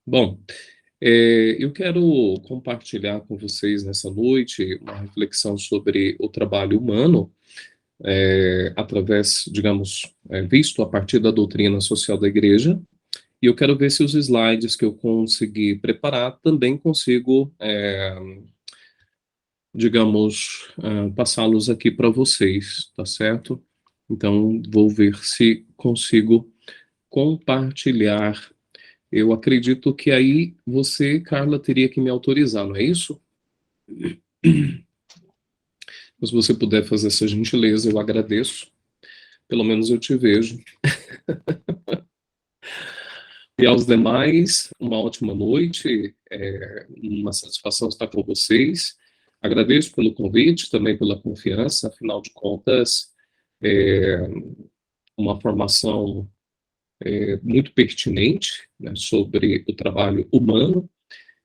Bom, eu quero compartilhar com vocês nessa noite uma reflexão sobre o trabalho humano, através, digamos, visto a partir da doutrina social da igreja, e eu quero ver se os slides que eu consegui preparar também consigo, digamos, passá-los aqui para vocês, tá certo? Então, vou ver se consigo compartilhar. Eu acredito que aí você, Carla, teria que me autorizar, não é isso? Mas se você puder fazer essa gentileza, eu agradeço. Pelo menos eu te vejo. E aos demais, uma ótima noite. Uma satisfação estar com vocês. Agradeço pelo convite, também pela confiança. Afinal de contas, é uma formação muito pertinente, né, sobre o trabalho humano.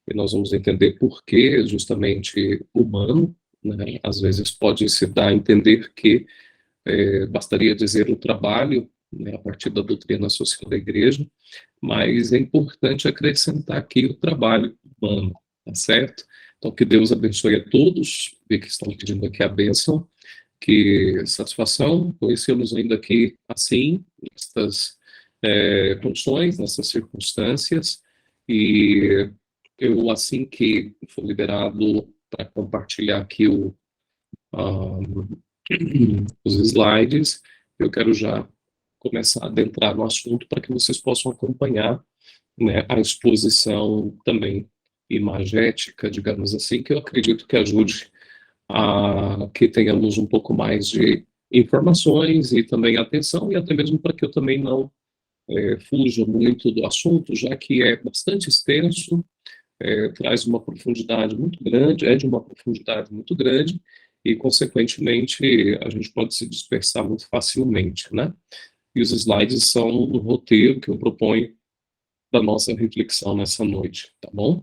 E nós vamos entender por que justamente humano, né? Às vezes pode se dar a entender que bastaria dizer o trabalho, né, a partir da doutrina social da igreja, mas é importante acrescentar aqui o trabalho humano, tá certo? Então, que Deus abençoe a todos, e que estão pedindo aqui a bênção, que satisfação conhecê-los ainda aqui assim, nestas condições, nessas circunstâncias, e eu, assim que for liberado para compartilhar aqui ah, os slides, eu quero já começar a adentrar no assunto para que vocês possam acompanhar, né, a exposição também imagética, digamos assim, que eu acredito que ajude a que tenhamos um pouco mais de informações e também atenção, e até mesmo para que eu também não fuja muito do assunto, já que é bastante extenso, traz uma profundidade muito grande, é de uma profundidade muito grande, e, consequentemente, a gente pode se dispersar muito facilmente, né? E os slides são o roteiro que eu proponho da nossa reflexão nessa noite, tá bom?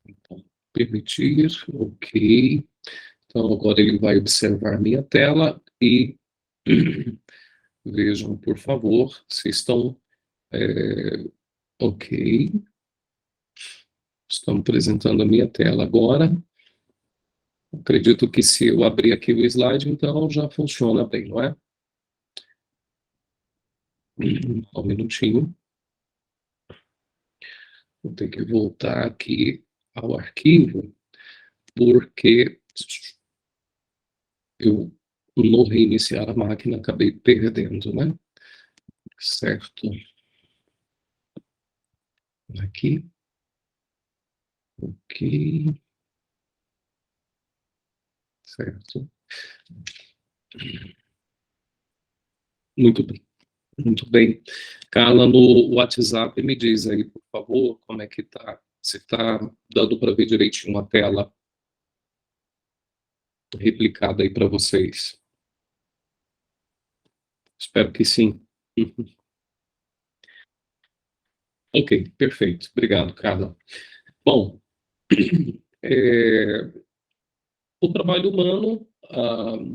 Então, permitir, ok. Então, agora ele vai observar minha tela e vejam, por favor, se estão ok. Estou apresentando a minha tela agora. Acredito que se eu abrir aqui o slide, então já funciona bem, não é? Um minutinho. Vou ter que voltar aqui ao arquivo, porque eu, no reiniciar a máquina, acabei perdendo, né? Certo. Aqui. Ok. Certo. Muito bem. Muito bem. Carla, no WhatsApp, me diz aí, por favor, como é que tá? Se está dando para ver direitinho a tela replicada aí para vocês. Espero que sim. Ok, perfeito. Obrigado, Carla. Bom, é, o trabalho humano,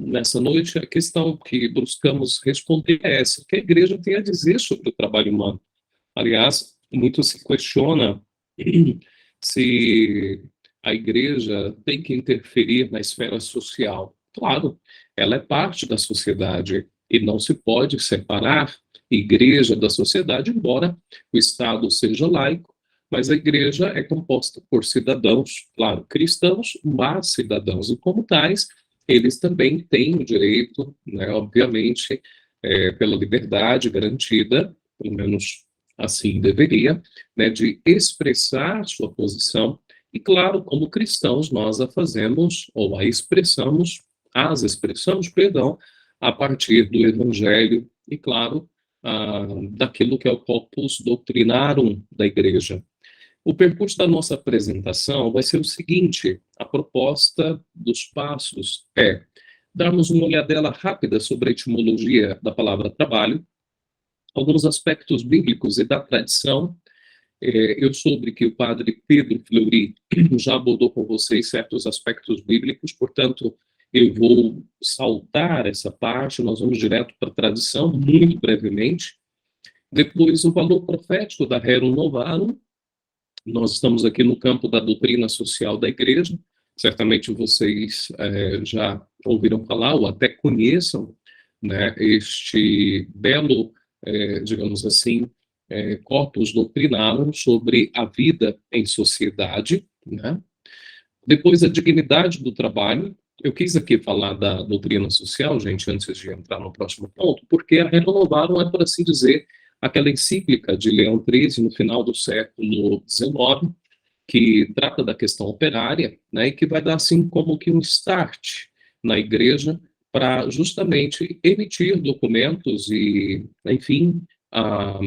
nessa noite, a questão que buscamos responder é essa: o que a igreja tem a dizer sobre o trabalho humano? Aliás, muito se questiona se a igreja tem que interferir na esfera social. Claro, ela é parte da sociedade e não se pode separar igreja da sociedade, embora o Estado seja laico, mas a igreja é composta por cidadãos, claro, cristãos, mas cidadãos, e como tais, eles também têm o direito, né, obviamente, pela liberdade garantida, pelo menos assim deveria, né, de expressar sua posição, e claro, como cristãos, nós a fazemos, ou a expressamos, perdão, a partir do Evangelho, e claro, daquilo que é o corpus doutrinarum da igreja. O percurso da nossa apresentação vai ser o seguinte: a proposta dos passos é darmos uma olhadela rápida sobre a etimologia da palavra trabalho, alguns aspectos bíblicos e da tradição. Eu soube que o padre Pedro Fleury já abordou com vocês certos aspectos bíblicos, portanto, Eu vou saltar essa parte, nós vamos direto para a tradição, muito brevemente. Depois, o valor profético da Rerum Novarum. Nós estamos aqui no campo da doutrina social da igreja. Certamente vocês já ouviram falar ou até conheçam, né, este belo, digamos assim, corpus doutrinário sobre a vida em sociedade, né? Depois, a dignidade do trabalho. Eu quis aqui falar da doutrina social, gente, antes de entrar no próximo ponto, porque a Renovaram é, por assim dizer, aquela encíclica de Leão XIII, no final do século XIX, que trata da questão operária, né, e que vai dar, assim, como que um start na igreja para justamente emitir documentos e, enfim, a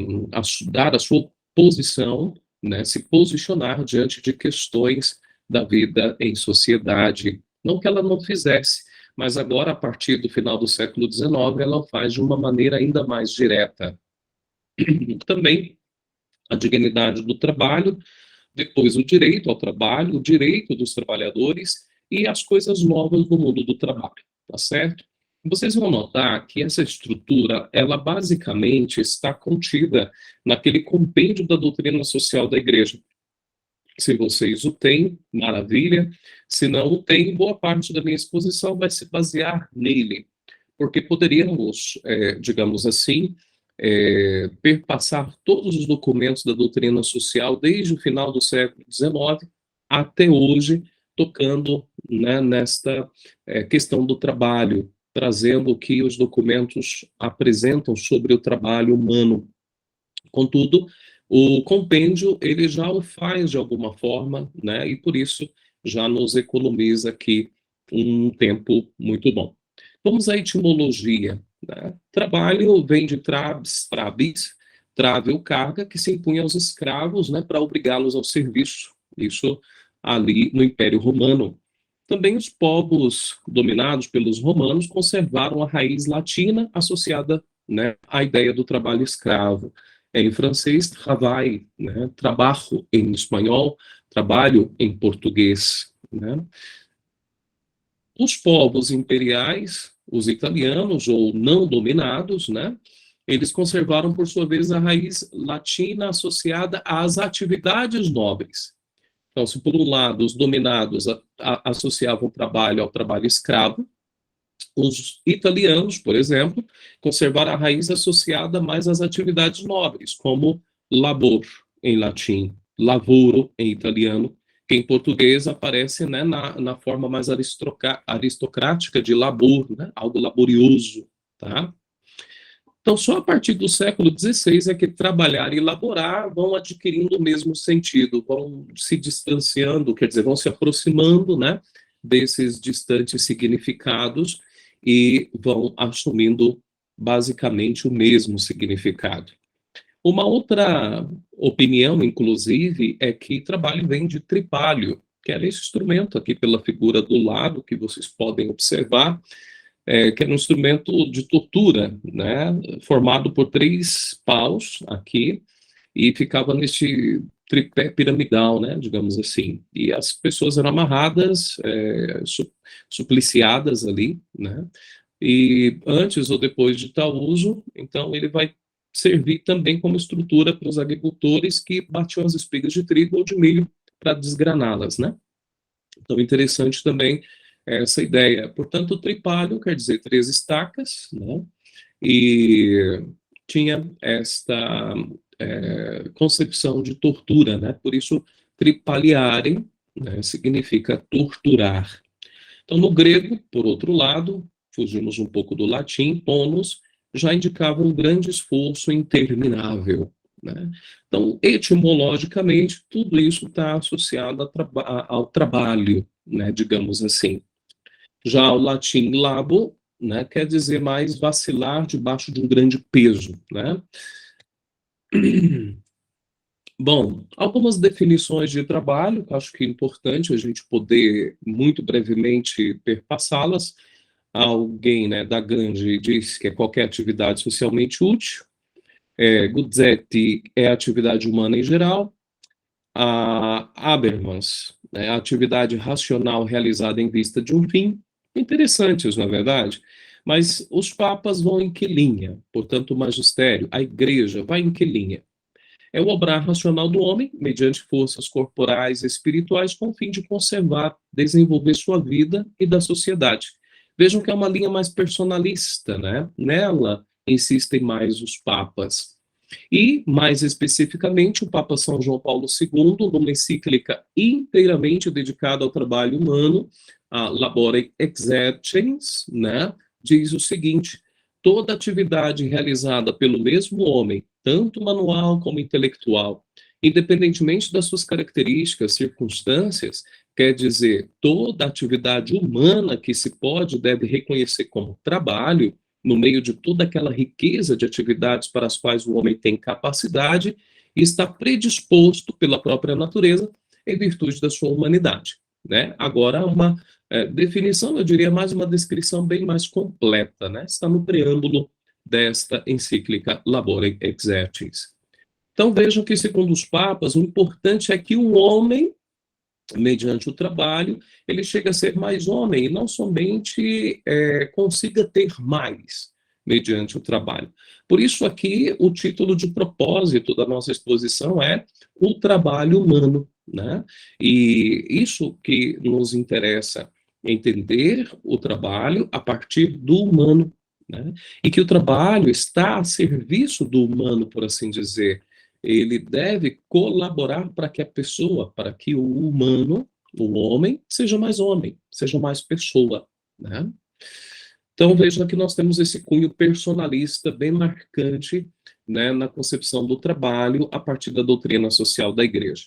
dar a sua posição, né, se posicionar diante de questões da vida em sociedade. Não que ela não fizesse, mas agora, a partir do final do século XIX, ela faz de uma maneira ainda mais direta. Também a dignidade do trabalho, depois o direito ao trabalho, o direito dos trabalhadores e as coisas novas do mundo do trabalho, tá certo? Vocês vão notar que essa estrutura, ela basicamente está contida naquele compêndio da doutrina social da igreja. Se vocês o têm, maravilha. Se não o têm, boa parte da minha exposição vai se basear nele, porque poderíamos, digamos assim, perpassar todos os documentos da doutrina social desde o final do século XIX até hoje, tocando, né, nesta questão do trabalho, trazendo o que os documentos apresentam sobre o trabalho humano. Contudo, o compêndio ele já o faz de alguma forma, né, e por isso já nos economiza aqui um tempo muito bom. Vamos à etimologia. Né? Trabalho vem de trabis, trave ou carga, que se impunha aos escravos, né, para obrigá-los ao serviço. Isso ali no Império Romano. Também os povos dominados pelos romanos conservaram a raiz latina associada, né, à ideia do trabalho escravo. Em francês, travail, né, trabalho em espanhol, trabalho em português. Né? Os povos imperiais, os italianos ou não dominados, né, eles conservaram, por sua vez, a raiz latina associada às atividades nobres. Então, se por um lado os dominados associavam o trabalho ao trabalho escravo, os italianos, por exemplo, conservaram a raiz associada mais às atividades nobres, como labor, em latim, lavoro, em italiano, que em português aparece, né, na forma mais aristocrática de labor, né, algo laborioso. Tá? Então, só a partir do século XVI é que trabalhar e laborar vão adquirindo o mesmo sentido, vão se distanciando, quer dizer, vão se aproximando, né, desses distantes significados e vão assumindo basicamente o mesmo significado. Uma outra opinião, inclusive, é que trabalho vem de tripalho, que era esse instrumento aqui pela figura do lado, que vocês podem observar, que era um instrumento de tortura, né, formado por 3 paus aqui, e ficava neste tripé piramidal, né, digamos assim. E as pessoas eram amarradas, supliciadas ali, né, e antes ou depois de tal uso, então ele vai servir também como estrutura para os agricultores que batiam as espigas de trigo ou de milho para desgraná-las, né. Então, interessante também essa ideia. Portanto, o tripalho quer dizer 3 estacas, né? E tinha esta concepção de tortura, né? Por isso, tripaliare, né, significa torturar. Então, no grego, por outro lado, fugimos um pouco do latim, ponus, já indicava um grande esforço interminável. Né? Então, etimologicamente, tudo isso está associado ao trabalho, né, digamos assim. Já o latim labo, né, quer dizer mais vacilar debaixo de um grande peso. Né? Bom, algumas definições de trabalho, que acho que é importante a gente poder, muito brevemente, perpassá-las. Alguém, né, da Gandhi diz que é qualquer atividade socialmente útil. Guzetti é a atividade humana em geral. A Habermas, né, a atividade racional realizada em vista de um fim. Interessantes, na verdade. Mas os papas vão em que linha? Portanto, o magistério, a igreja, vai em que linha? É o obrar racional do homem, mediante forças corporais e espirituais, com o fim de conservar, desenvolver sua vida e da sociedade. Vejam que é uma linha mais personalista, né? Nela insistem mais os papas. E, mais especificamente, o Papa São João Paulo II, numa encíclica inteiramente dedicada ao trabalho humano, a Labore Exercens, né, diz o seguinte: toda atividade realizada pelo mesmo homem, tanto manual como intelectual, independentemente das suas características, circunstâncias, quer dizer, toda atividade humana que se pode e deve reconhecer como trabalho, no meio de toda aquela riqueza de atividades para as quais o homem tem capacidade e está predisposto pela própria natureza em virtude da sua humanidade. Né? Agora, uma definição, eu diria mais uma descrição bem mais completa, né? Está no preâmbulo desta encíclica Labore Exercens. Então vejam que, segundo os papas, o importante é que o homem, mediante o trabalho, ele chega a ser mais homem e não somente consiga ter mais mediante o trabalho. Por isso aqui o título de propósito da nossa exposição é o trabalho humano, né? E isso que nos interessa entender o trabalho a partir do humano, né? E que o trabalho está a serviço do humano, por assim dizer. Ele deve colaborar para que a pessoa, para que o humano, o homem, seja mais pessoa, né? Então veja que nós temos esse cunho personalista bem marcante, né, na concepção do trabalho a partir da doutrina social da igreja.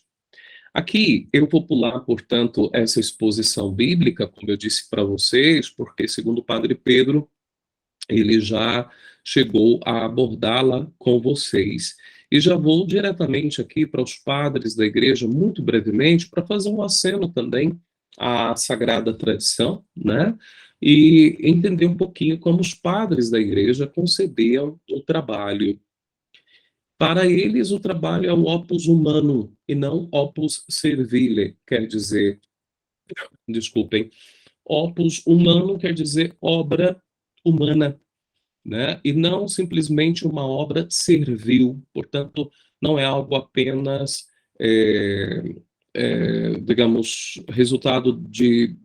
Aqui eu vou pular, portanto, essa exposição bíblica, como eu disse para vocês, porque segundo o Padre Pedro, ele já chegou a abordá-la com vocês. E já vou diretamente aqui para os padres da igreja, muito brevemente, para fazer um aceno também à sagrada tradição, né? E entender um pouquinho como os padres da igreja concebiam o trabalho. Para eles, o trabalho é o opus humano e não opus servile, quer dizer, desculpem, opus humano quer dizer obra humana, né? E não simplesmente uma obra servil. Portanto, não é algo apenas, digamos, resultado de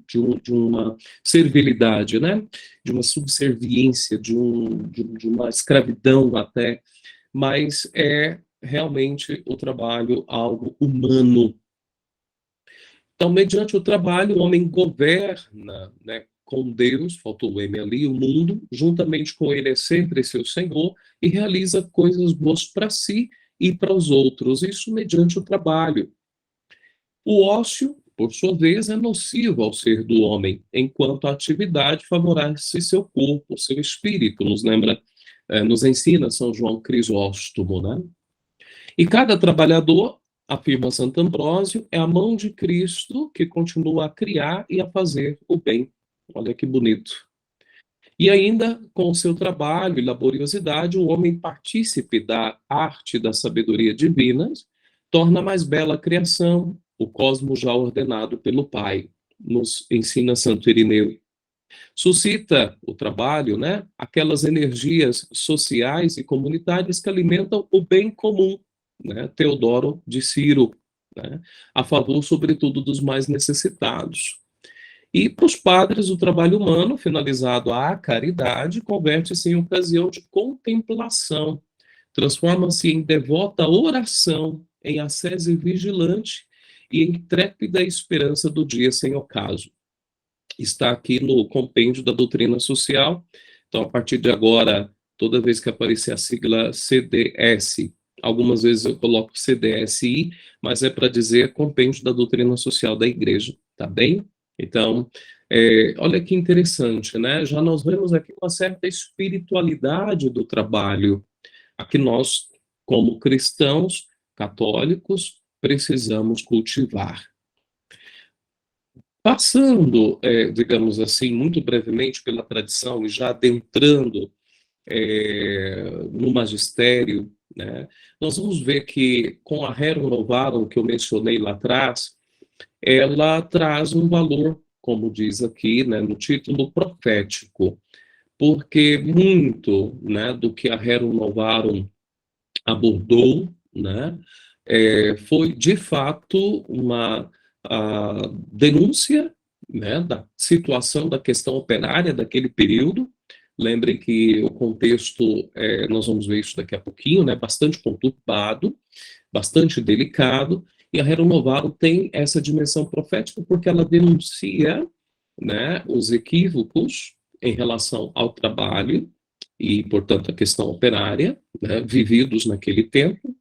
uma servilidade, né? De uma subserviência, de uma escravidão até, mas é realmente o trabalho algo humano. Então, mediante o trabalho, o homem governa, né, com Deus, faltou o M ali, o mundo, juntamente com ele é sempre seu Senhor, e realiza coisas boas para si e para os outros, isso mediante o trabalho. O ócio, por sua vez, é nocivo ao ser do homem, enquanto a atividade favorece seu corpo, seu espírito, nos lembra, nos ensina São João Crisóstomo, né? E cada trabalhador, afirma Santo Ambrósio, é a mão de Cristo que continua a criar e a fazer o bem. Olha que bonito. E ainda, com o seu trabalho e laboriosidade, o homem partícipe da arte e da sabedoria divinas, torna mais bela a criação, o cosmos já ordenado pelo Pai, nos ensina Santo Irineu. Suscita o trabalho, né, aquelas energias sociais e comunitárias que alimentam o bem comum, né, Teodoro de Ciro, né, a favor, sobretudo, dos mais necessitados. E para os padres, o trabalho humano, finalizado à caridade, converte-se em ocasião de contemplação, transforma-se em devota oração, em ascese vigilante e em trépida esperança do dia sem ocaso. Está aqui no compêndio da doutrina social. Então, a partir de agora, toda vez que aparecer a sigla CDS, algumas vezes eu coloco CDSI, mas é para dizer compêndio da doutrina social da igreja, tá bem? Então, olha que interessante, né? Já nós vemos aqui uma certa espiritualidade do trabalho, a que nós, como cristãos católicos, precisamos cultivar. Passando, digamos assim, muito brevemente pela tradição e já adentrando no magistério, né, nós vamos ver que com a Rerum Novarum, que eu mencionei lá atrás, ela traz um valor como diz aqui, né, no título, profético, porque muito, né, do que a Rerum Novarum abordou, né, foi de fato uma denúncia, né, da situação da questão operária daquele período. Lembrem que o contexto, nós vamos ver isso daqui a pouquinho, né, bastante conturbado, bastante delicado, e a Rerum Novarum tem essa dimensão profética porque ela denuncia, né, os equívocos em relação ao trabalho e, portanto, a questão operária, né, vividos naquele tempo,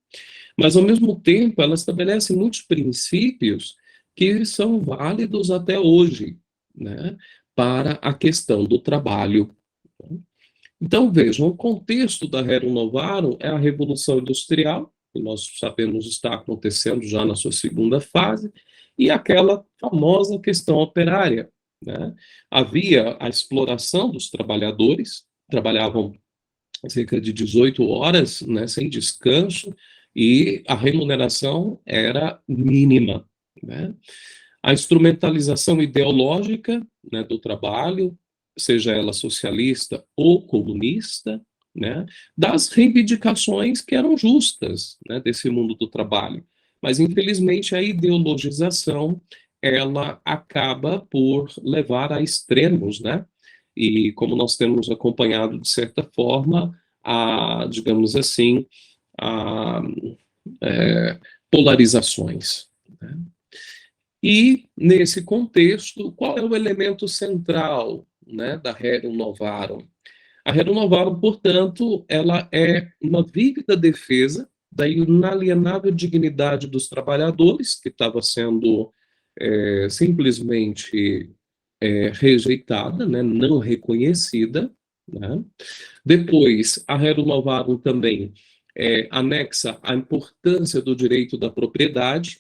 mas, ao mesmo tempo, ela estabelece muitos princípios que são válidos até hoje, né, para a questão do trabalho. Então, vejam, o contexto da Rerum Novarum é a Revolução Industrial, que nós sabemos está acontecendo já na sua segunda fase, e aquela famosa questão operária, né? Havia a exploração dos trabalhadores, trabalhavam cerca de 18 horas, né, sem descanso, e a remuneração era mínima, né? A instrumentalização ideológica, né, do trabalho, seja ela socialista ou comunista, né, das reivindicações que eram justas, né, desse mundo do trabalho. Mas, infelizmente, a ideologização ela acaba por levar a extremos, né? E como nós temos acompanhado, de certa forma, digamos assim, a polarizações, né? E, nesse contexto, qual é o elemento central, né, da Rerum Novarum? A Rerum Novarum, portanto, ela é uma vívida defesa da inalienável dignidade dos trabalhadores, que estava sendo simplesmente rejeitada, né, não reconhecida, né? Depois, a Rerum Novarum também anexa a importância do direito da propriedade,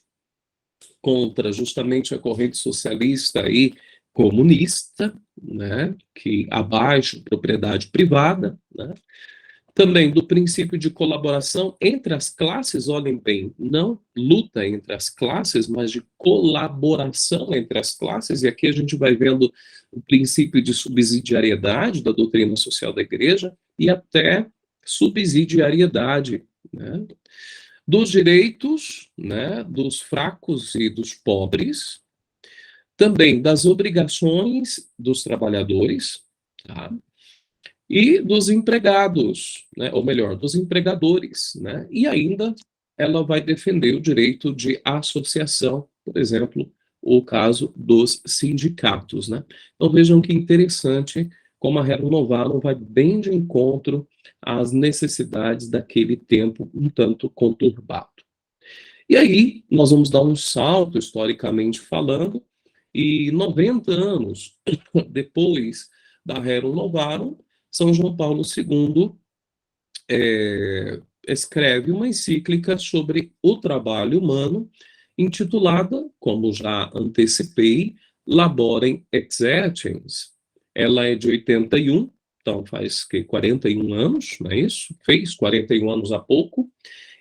contra justamente a corrente socialista e comunista, né, que abaixa a propriedade privada, né, também do princípio de colaboração entre as classes, olhem bem, não luta entre as classes, mas de colaboração entre as classes, e aqui a gente vai vendo o princípio de subsidiariedade da doutrina social da igreja e até subsidiariedade, né, dos direitos, né, dos fracos e dos pobres, também das obrigações dos trabalhadores, tá? E dos empregados, né, ou melhor, dos empregadores, né? E ainda ela vai defender o direito de associação, por exemplo, o caso dos sindicatos, né? Então vejam que interessante como a Rerum Novarum vai bem de encontro às necessidades daquele tempo um tanto conturbado. E aí nós vamos dar um salto historicamente falando, e 90 anos depois da Rerum Novarum, São João Paulo II escreve uma encíclica sobre o trabalho humano, intitulada, como já antecipei, Laborem Exercens. Ela é de 81, então faz que 41 anos, não é isso? Fez 41 anos há pouco,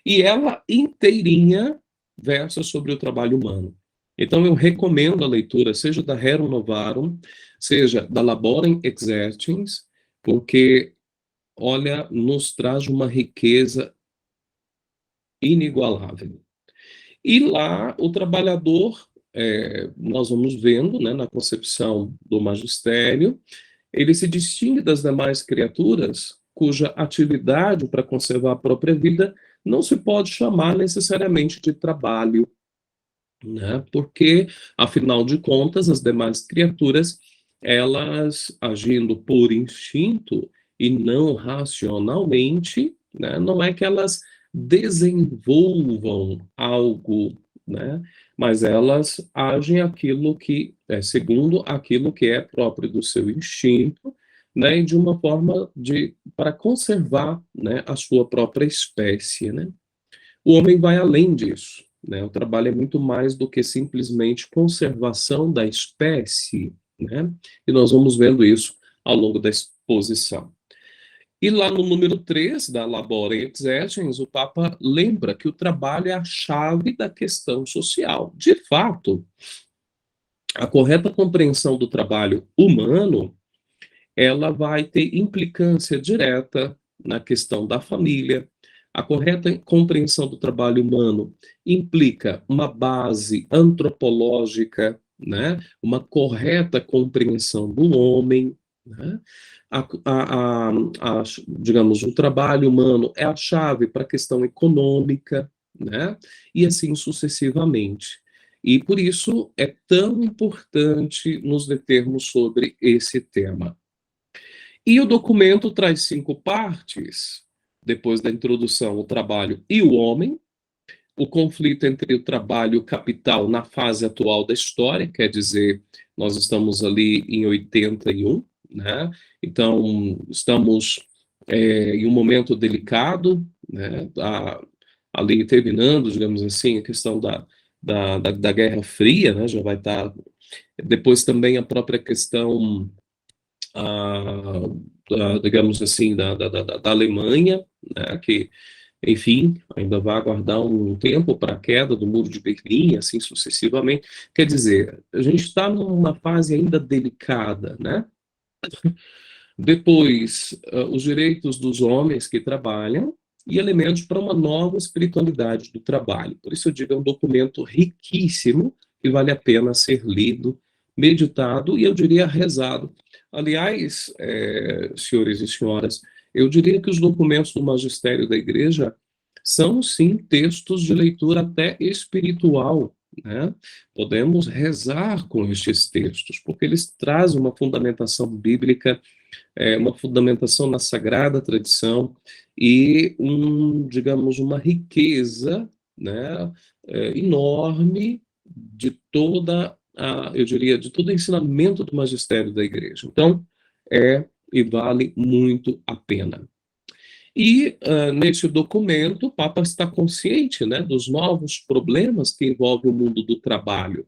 e ela inteirinha versa sobre o trabalho humano. Então eu recomendo a leitura, seja da Rerum Novarum, seja da Laborem Exercens, porque, olha, nos traz uma riqueza inigualável. E lá o trabalhador, nós vamos vendo, né, na concepção do magistério, ele se distingue das demais criaturas cuja atividade para conservar a própria vida não se pode chamar necessariamente de trabalho, né? Porque, afinal de contas, as demais criaturas, elas agindo por instinto e não racionalmente, né? Não é que elas desenvolvam algo, né? Mas elas agem aquilo que é segundo aquilo que é próprio do seu instinto, né? E de uma forma para conservar, né, a sua própria espécie, né? O homem vai além disso, né? O trabalho é muito mais do que simplesmente conservação da espécie, né? E nós vamos vendo isso ao longo da exposição. E lá no número 3 da Laborem Exercens, o Papa lembra que o trabalho é a chave da questão social. De fato, A correta compreensão do trabalho humano, ela vai ter implicância direta na questão da família. A correta compreensão do trabalho humano implica uma base antropológica, né? Uma correta compreensão do homem, né? Digamos, o trabalho humano é a chave para a questão econômica, né? E assim sucessivamente. E por isso é tão importante nos determos sobre esse tema. E o documento traz 5 partes. Depois da introdução, o trabalho e o homem, o conflito entre o trabalho e o capital na fase atual da história, quer dizer, nós estamos ali em 81, né? Então, estamos em um momento delicado, né? Ali terminando, digamos assim, a questão da Guerra Fria, né? Já vai estar. Depois também a própria questão digamos assim, da Alemanha, né, que, enfim, ainda vai aguardar um tempo para a queda do Muro de Berlim, assim sucessivamente. Quer dizer, a gente está numa fase ainda delicada, né? Depois, os direitos dos homens que trabalham e elementos para uma nova espiritualidade do trabalho. Por isso eu digo, é um documento riquíssimo que vale a pena ser lido, meditado e eu diria rezado. Aliás, senhores e senhoras, eu diria que os documentos do magistério da igreja são, sim, textos de leitura até espiritual, né? Podemos rezar com estes textos, porque eles trazem uma fundamentação bíblica, uma fundamentação na sagrada tradição e, digamos, uma riqueza, né, enorme de toda eu diria, de todo o ensinamento do magistério da igreja. Então, e vale muito a pena. E, nesse documento, o Papa está consciente, né, dos novos problemas que envolvem o mundo do trabalho.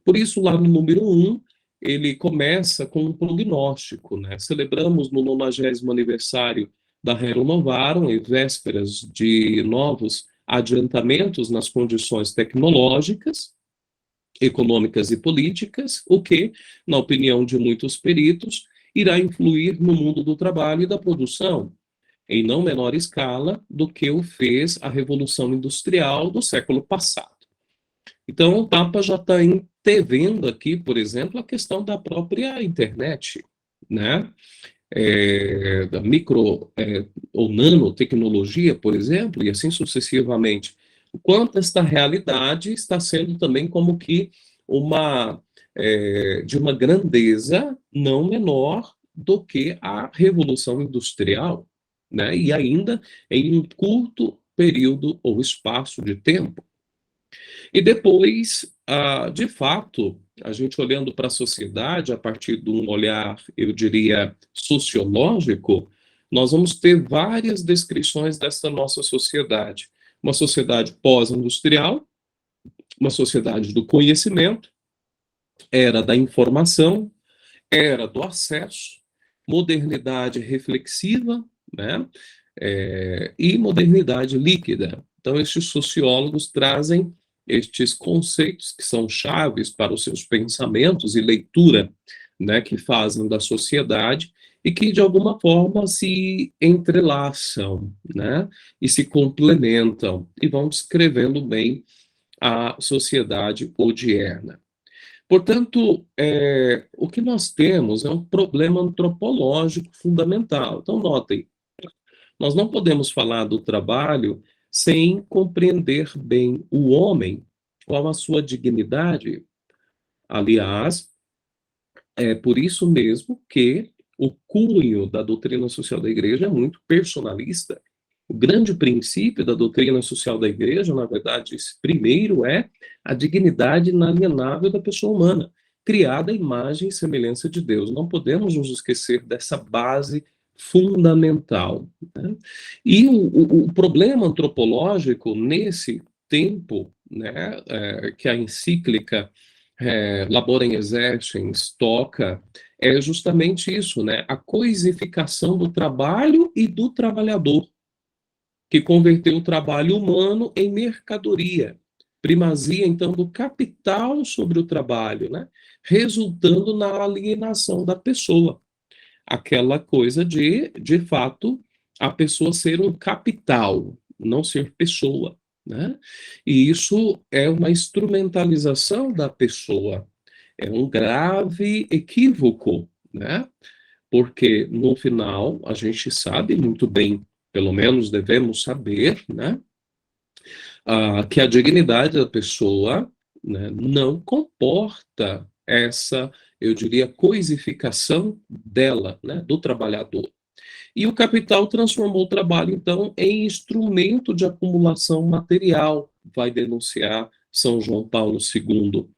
Por isso, lá no número 1, ele começa com um prognóstico, né? Celebramos no 90º aniversário da Rerum Novarum, em vésperas de novos adiantamentos nas condições tecnológicas, econômicas e políticas, o que, na opinião de muitos peritos, irá influir no mundo do trabalho e da produção, em não menor escala do que o fez a Revolução Industrial do século passado. Então, o Papa já está antevendo aqui, por exemplo, a questão da própria internet, né? Da micro ou nanotecnologia, por exemplo, e assim sucessivamente. O quanto esta realidade está sendo também como que de uma grandeza não menor do que a Revolução Industrial, né? E ainda em um curto período ou espaço de tempo. E depois, de fato, a gente olhando para a sociedade a partir de um olhar, eu diria, sociológico, nós vamos ter várias descrições dessa nossa sociedade. Uma sociedade pós-industrial, uma sociedade do conhecimento, era da informação, era do acesso, modernidade reflexiva, né? E modernidade líquida. Então, estes sociólogos trazem estes conceitos que são chaves para os seus pensamentos e leitura, né, que fazem da sociedade e que, de alguma forma, se entrelaçam, né, e se complementam e vão descrevendo bem a sociedade odierna. Portanto, o que nós temos é um problema antropológico fundamental. Então, notem, nós não podemos falar do trabalho sem compreender bem o homem, qual a sua dignidade. Aliás, é por isso mesmo que o cunho da doutrina social da igreja é muito personalista. O grande princípio da doutrina social da igreja, na verdade, esse primeiro é a dignidade inalienável da pessoa humana, criada à imagem e semelhança de Deus. Não podemos nos esquecer dessa base fundamental, né? E o problema antropológico nesse tempo, né, que a encíclica Laborem Exercens toca, é justamente isso, né? A coisificação do trabalho e do trabalhador, que converteu o trabalho humano em mercadoria, primazia, então, do capital sobre o trabalho, né? Resultando na alienação da pessoa. Aquela coisa de fato, a pessoa ser um capital, não ser pessoa, né? E isso é uma instrumentalização da pessoa, é um grave equívoco, né? Porque no final a gente sabe muito bem, pelo menos devemos saber, né? Que a dignidade da pessoa, né, não comporta essa, eu diria, coisificação dela, né, do trabalhador. E o capital transformou o trabalho, então, em instrumento de acumulação material, vai denunciar São João Paulo II.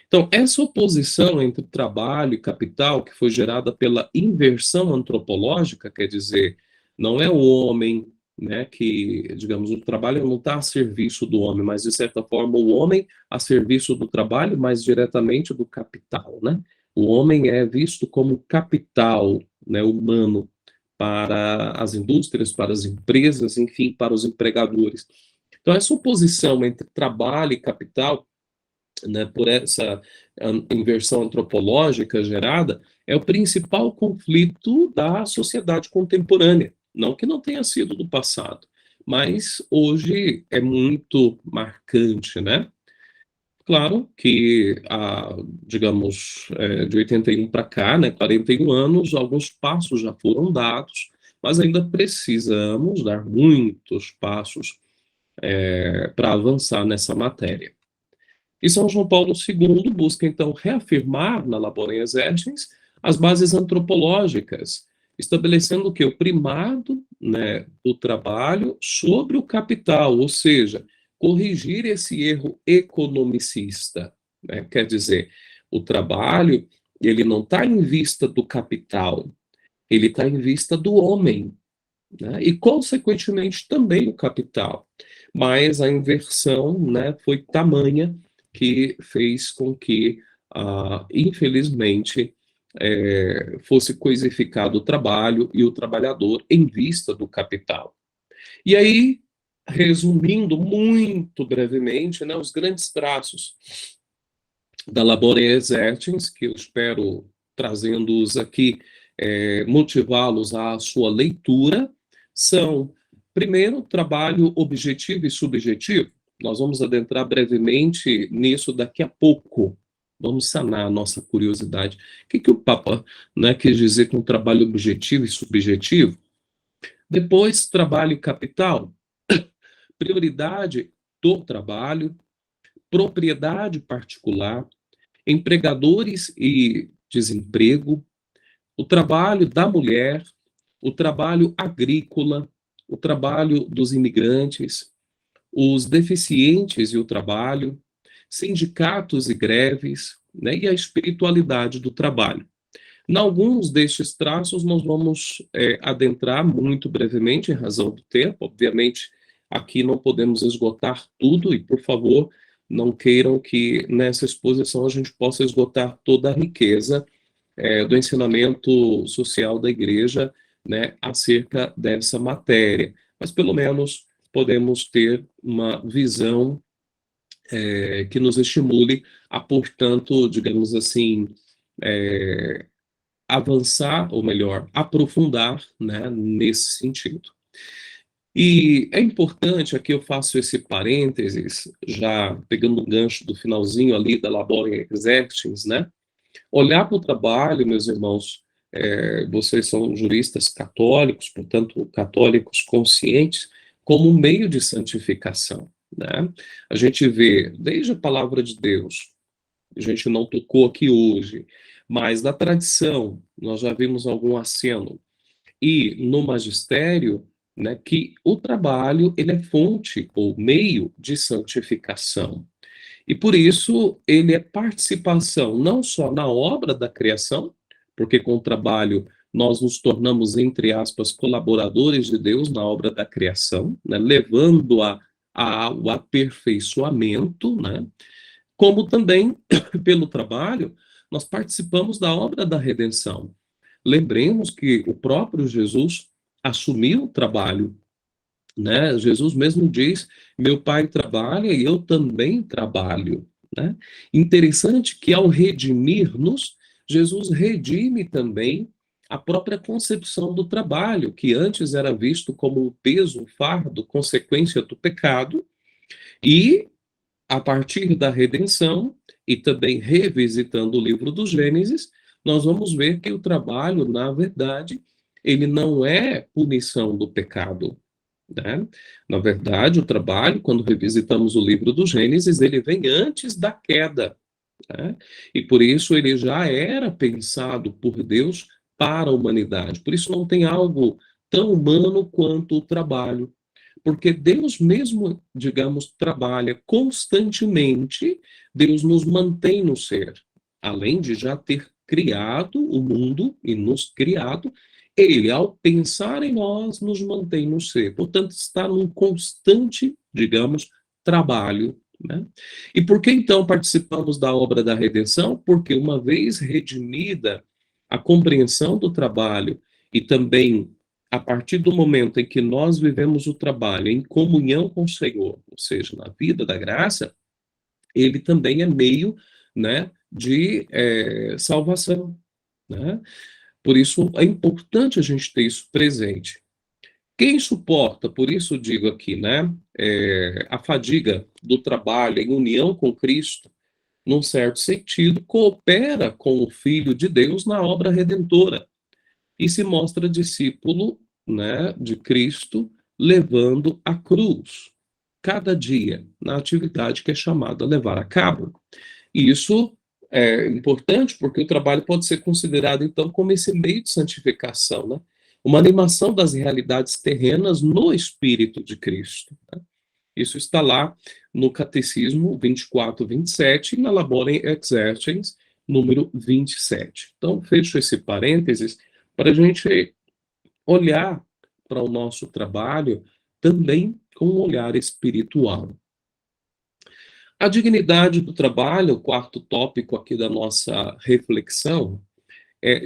Então, essa oposição entre trabalho e capital, que foi gerada pela inversão antropológica, quer dizer, não é o homem, né, que, digamos, o trabalho não está a serviço do homem, mas, de certa forma, o homem a serviço do trabalho, mais diretamente do capital, né? O homem é visto como capital, né, humano para as indústrias, para as empresas, enfim, para os empregadores. Então, essa oposição entre trabalho e capital, né, por essa inversão antropológica gerada, é o principal conflito da sociedade contemporânea. Não que não tenha sido do passado, mas hoje é muito marcante, né? Claro que, digamos, de 81 para cá, né, 41 anos, alguns passos já foram dados, mas ainda precisamos dar muitos passos para avançar nessa matéria. E São João Paulo II busca, então, reafirmar na Laborem Exercens as bases antropológicas, estabelecendo que o primado, né, do trabalho sobre o capital, ou seja, corrigir esse erro economicista, né? Quer dizer, o trabalho ele não está em vista do capital, ele está em vista do homem, né? E, consequentemente, também o capital. Mas a inversão, né, foi tamanha que fez com que, infelizmente, fosse coisificado o trabalho e o trabalhador em vista do capital. E aí, resumindo muito brevemente, né, os grandes traços da Labore Exercens, que eu espero, trazendo-os aqui, motivá-los à sua leitura, são, primeiro, trabalho objetivo e subjetivo. Nós vamos adentrar brevemente nisso daqui a pouco. Vamos sanar a nossa curiosidade. O que o Papa, né, quis dizer com trabalho objetivo e subjetivo? Depois, trabalho e capital. Prioridade do trabalho, propriedade particular, empregadores e desemprego, o trabalho da mulher, o trabalho agrícola, o trabalho dos imigrantes, os deficientes e o trabalho, sindicatos e greves, né, e a espiritualidade do trabalho. Em alguns destes traços, nós vamos adentrar muito brevemente, em razão do tempo. Obviamente, aqui não podemos esgotar tudo, e, por favor, não queiram que nessa exposição a gente possa esgotar toda a riqueza do ensinamento social da igreja, né, acerca dessa matéria. Mas, pelo menos, podemos ter uma visão que nos estimule a, portanto, digamos assim, avançar, ou melhor, aprofundar, né, nesse sentido. E é importante, aqui eu faço esse parênteses, já pegando um gancho do finalzinho ali da Laborem Exercens, né, olhar para o trabalho, meus irmãos, vocês são juristas católicos, portanto, católicos conscientes, como um meio de santificação, né? A gente vê, desde a palavra de Deus, a gente não tocou aqui hoje, mas na tradição, nós já vimos algum aceno, e no magistério, né, que o trabalho ele é fonte ou meio de santificação. E por isso ele é participação não só na obra da criação, porque com o trabalho nós nos tornamos, entre aspas, colaboradores de Deus na obra da criação, né, levando ao aperfeiçoamento, né, como também, pelo trabalho, nós participamos da obra da redenção. Lembremos que o próprio Jesus assumiu o trabalho né? Jesus mesmo diz: meu pai trabalha e eu também trabalho, né? Interessante que ao redimir-nos, Jesus redime também a própria concepção do trabalho, que antes era visto como um peso, um fardo, consequência do pecado, e a partir da redenção, e também revisitando o livro do Gênesis, nós vamos ver que o trabalho, na verdade, ele não é punição do pecado, né? Na verdade, o trabalho, quando revisitamos o livro do Gênesis, ele vem antes da queda, né? E por isso ele já era pensado por Deus para a humanidade. Por isso não tem algo tão humano quanto o trabalho. Porque Deus mesmo, digamos, trabalha constantemente, Deus nos mantém no ser. Além de já ter criado o mundo e nos criado, ele, ao pensar em nós, nos mantém no ser. Portanto, está num constante, digamos, trabalho, né? E por que então participamos da obra da redenção? Porque uma vez redimida a compreensão do trabalho e também a partir do momento em que nós vivemos o trabalho em comunhão com o Senhor, ou seja, na vida da graça, ele também é meio, né, de salvação, né? Por isso é importante a gente ter isso presente. Quem suporta, por isso digo aqui, né, a fadiga do trabalho em união com Cristo, num certo sentido, coopera com o Filho de Deus na obra redentora e se mostra discípulo, né, de Cristo, levando a cruz cada dia na atividade que é chamada a levar a cabo. E isso é importante porque o trabalho pode ser considerado então como esse meio de santificação, né? Uma animação das realidades terrenas no Espírito de Cristo, né? Isso está lá no Catecismo 24, 27 e na Laborem Exercens, número 27. Então, fecho esse parênteses para a gente olhar para o nosso trabalho também com um olhar espiritual. A dignidade do trabalho, o quarto tópico aqui da nossa reflexão,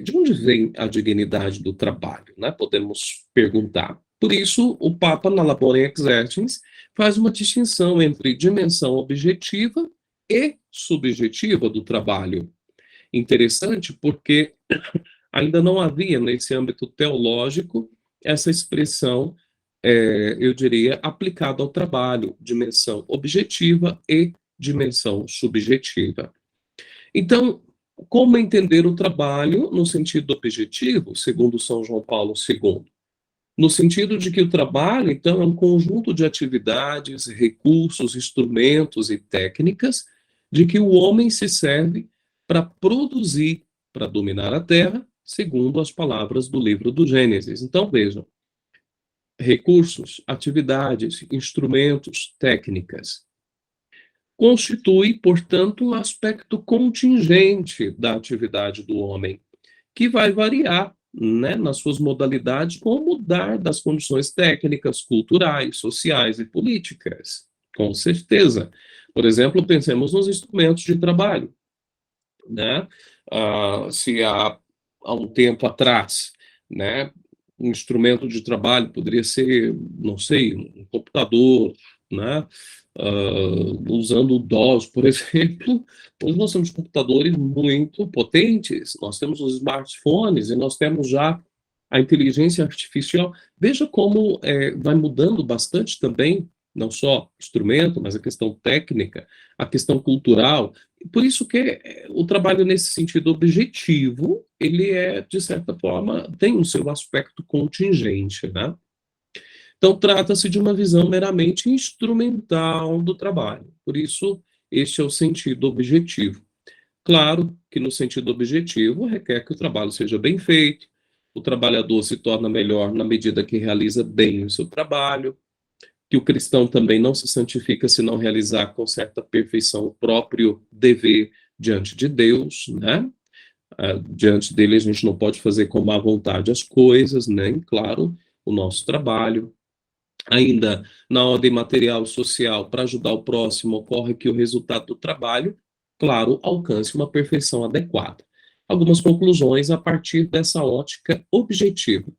de onde vem a dignidade do trabalho, né? Podemos perguntar. Por isso, o Papa, na Laborem Exercens, faz uma distinção entre dimensão objetiva e subjetiva do trabalho. Interessante porque ainda não havia, nesse âmbito teológico, essa expressão, eu diria, aplicada ao trabalho, dimensão objetiva e dimensão subjetiva. Então, como entender o trabalho no sentido objetivo, segundo São João Paulo II? No sentido de que o trabalho, então, é um conjunto de atividades, recursos, instrumentos e técnicas de que o homem se serve para produzir, para dominar a terra, segundo as palavras do livro do Gênesis. Então, vejam, recursos, atividades, instrumentos, técnicas. Constitui, portanto, um aspecto contingente da atividade do homem, que vai variar, né, nas suas modalidades com o mudar das condições técnicas, culturais, sociais e políticas. Com certeza. Por exemplo, pensemos nos instrumentos de trabalho, né? Se há um tempo atrás, né, um instrumento de trabalho poderia ser, não sei, um computador, né? Usando o DOS, por exemplo, hoje nós temos computadores muito potentes, nós temos os smartphones e nós temos já a inteligência artificial. Veja como vai mudando bastante também, não só instrumento, mas a questão técnica, a questão cultural. Por isso que o trabalho nesse sentido objetivo, ele de certa forma, tem o seu aspecto contingente, né? Então, trata-se de uma visão meramente instrumental do trabalho. Por isso, este é o sentido objetivo. Claro que no sentido objetivo requer que o trabalho seja bem feito, o trabalhador se torna melhor na medida que realiza bem o seu trabalho, que o cristão também não se santifica se não realizar com certa perfeição o próprio dever diante de Deus, né? Diante dele a gente não pode fazer com má vontade as coisas, nem, claro, o nosso trabalho. Ainda na ordem material e social, para ajudar o próximo, ocorre que o resultado do trabalho, claro, alcance uma perfeição adequada. Algumas conclusões a partir dessa ótica objetiva.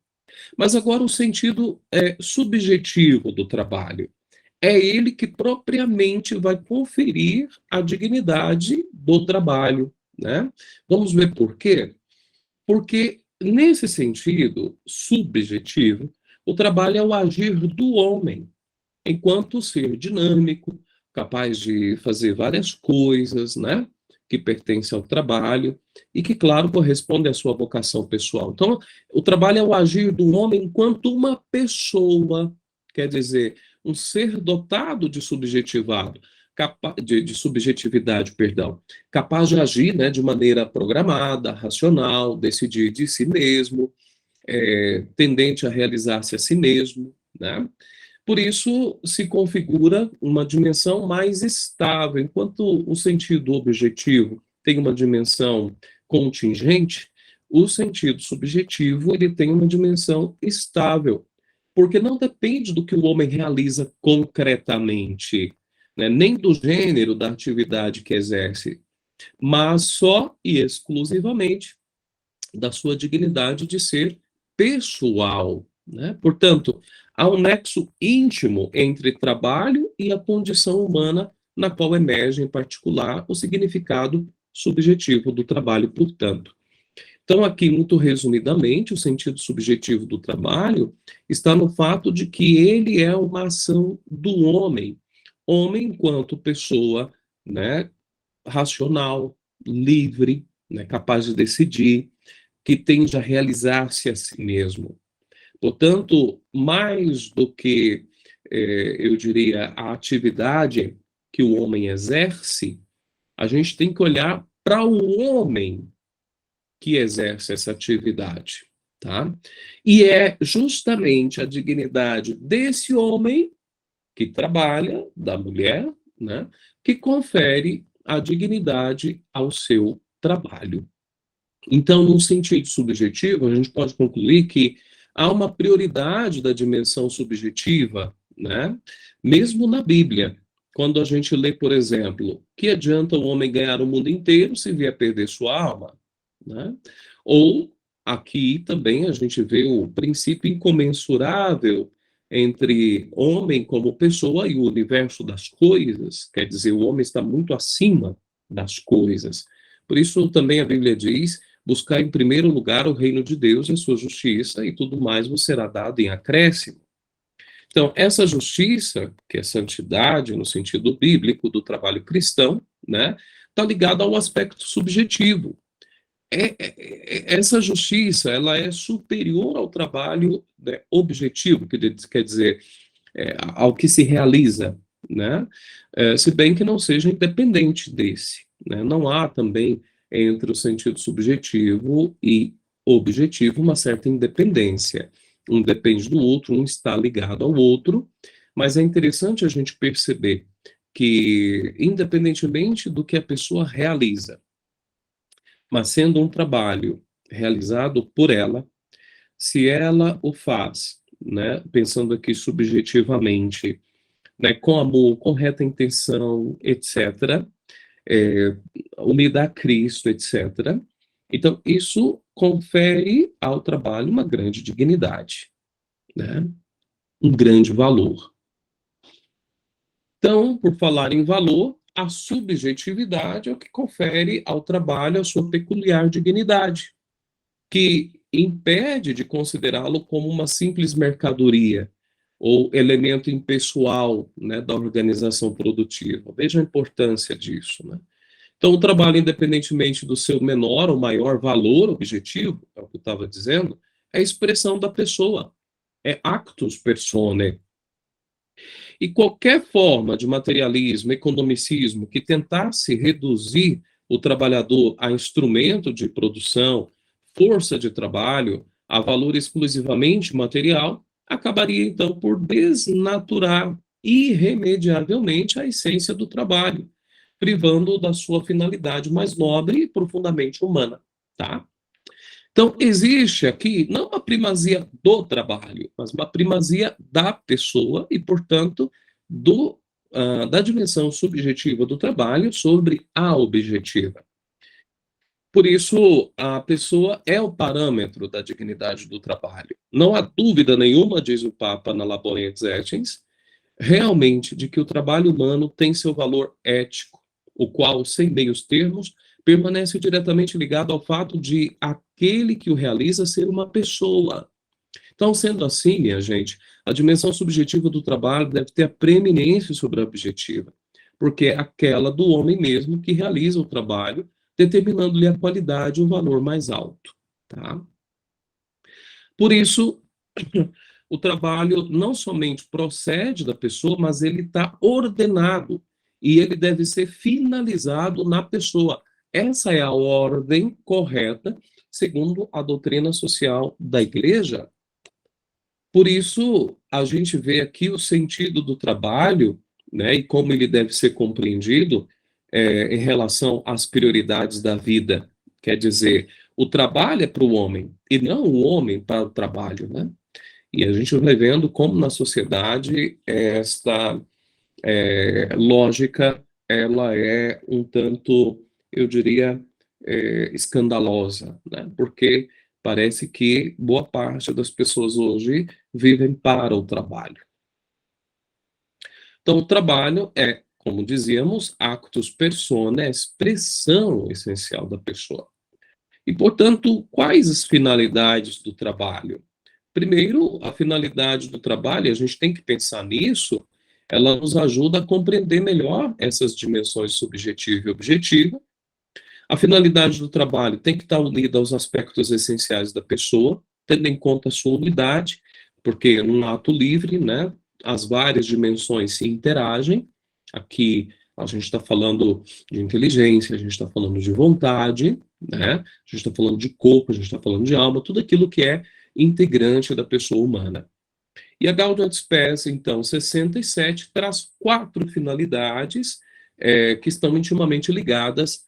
Mas agora o sentido subjetivo do trabalho. É ele que propriamente vai conferir a dignidade do trabalho, né? Vamos ver por quê? Porque, nesse sentido subjetivo, o trabalho é o agir do homem, enquanto ser dinâmico, capaz de fazer várias coisas, né? Que pertence ao trabalho e que, claro, corresponde à sua vocação pessoal. Então, o trabalho é o agir do homem enquanto uma pessoa, quer dizer, um ser dotado de subjetivado, de subjetividade, perdão, capaz de agir, né, de maneira programada, racional, decidir de si mesmo, tendente a realizar-se a si mesmo, né? Por isso, se configura uma dimensão mais estável, enquanto o sentido objetivo tem uma dimensão contingente, o sentido subjetivo ele tem uma dimensão estável, porque não depende do que o homem realiza concretamente, né, nem do gênero da atividade que exerce, mas só e exclusivamente da sua dignidade de ser pessoal, né? Portanto, há um nexo íntimo entre trabalho e a condição humana, na qual emerge, em particular, o significado subjetivo do trabalho, portanto. Então, aqui, muito resumidamente, o sentido subjetivo do trabalho está no fato de que ele é uma ação do homem, homem enquanto pessoa, né, racional, livre, né, capaz de decidir, que tende a realizar-se a si mesmo. Portanto, mais do que, eu diria, a atividade que o homem exerce, a gente tem que olhar para o homem que exerce essa atividade, tá? E é justamente a dignidade desse homem que trabalha, da mulher, né, que confere a dignidade ao seu trabalho. Então, num sentido subjetivo, a gente pode concluir que há uma prioridade da dimensão subjetiva, né? Mesmo na Bíblia, quando a gente lê, por exemplo, que adianta o homem ganhar o mundo inteiro se vier perder sua alma, né? Ou aqui também a gente vê o princípio incomensurável entre homem como pessoa e o universo das coisas, quer dizer, o homem está muito acima das coisas. Por isso também a Bíblia diz: buscar em primeiro lugar o reino de Deus e a sua justiça, e tudo mais vos será dado em acréscimo. Então, essa justiça, que é santidade no sentido bíblico do trabalho cristão, né, está ligada ao aspecto subjetivo. Essa justiça, ela é superior ao trabalho, né, objetivo, que quer dizer, ao que se realiza, né? Se bem que não seja independente desse, né? Não há também entre o sentido subjetivo e objetivo uma certa independência. Um depende do outro, um está ligado ao outro, mas é interessante a gente perceber que, independentemente do que a pessoa realiza, mas sendo um trabalho realizado por ela, se ela o faz, né, pensando aqui subjetivamente, né, com amor, com reta intenção, etc., é, unida a Cristo, etc. Então, isso confere ao trabalho uma grande dignidade, né, um grande valor. Então, por falar em valor, a subjetividade é o que confere ao trabalho a sua peculiar dignidade, que impede de considerá-lo como uma simples mercadoria ou elemento impessoal, né, da organização produtiva. Veja a importância disso, né? Então, o trabalho, independentemente do seu menor ou maior valor objetivo, é o que eu estava dizendo, é a expressão da pessoa, é actus personae. E qualquer forma de materialismo, economicismo, que tentasse reduzir o trabalhador a instrumento de produção, força de trabalho, a valor exclusivamente material, acabaria então por desnaturar irremediavelmente a essência do trabalho, privando-o da sua finalidade mais nobre e profundamente humana, tá? Então, existe aqui não uma primazia do trabalho, mas uma primazia da pessoa e, portanto, da dimensão subjetiva do trabalho sobre a objetiva. Por isso, a pessoa é o parâmetro da dignidade do trabalho. Não há dúvida nenhuma, diz o Papa na Labor Exercens, realmente de que o trabalho humano tem seu valor ético, o qual, sem meios termos, permanece diretamente ligado ao fato de aquele que o realiza ser uma pessoa. Então, sendo assim, minha gente, a dimensão subjetiva do trabalho deve ter a preeminência sobre a objetiva, porque é aquela do homem mesmo que realiza o trabalho, determinando-lhe a qualidade e o valor mais alto. Tá? Por isso, o trabalho não somente procede da pessoa, mas ele está ordenado e ele deve ser finalizado na pessoa. Essa é a ordem correta, segundo a doutrina social da Igreja. Por isso, a gente vê aqui o sentido do trabalho, né, e como ele deve ser compreendido em relação às prioridades da vida. Quer dizer, o trabalho é para o homem, e não o homem para o trabalho, né? E a gente vai vendo como na sociedade esta lógica ela é um tanto, eu diria, escandalosa, né? Porque parece que boa parte das pessoas hoje vivem para o trabalho. Então, o trabalho é, como dizíamos, actus personae, a expressão essencial da pessoa. E, portanto, quais as finalidades do trabalho? Primeiro, a finalidade do trabalho, a gente tem que pensar nisso, ela nos ajuda a compreender melhor essas dimensões subjetiva e objetiva. A finalidade do trabalho tem que estar unida aos aspectos essenciais da pessoa, tendo em conta a sua unidade, porque num ato livre, né, as várias dimensões se interagem. Aqui a gente está falando de inteligência, a gente está falando de vontade, né, a gente está falando de corpo, a gente está falando de alma, tudo aquilo que é integrante da pessoa humana. E a Gaudium et Spes, então, 67, traz 4 finalidades que estão intimamente ligadas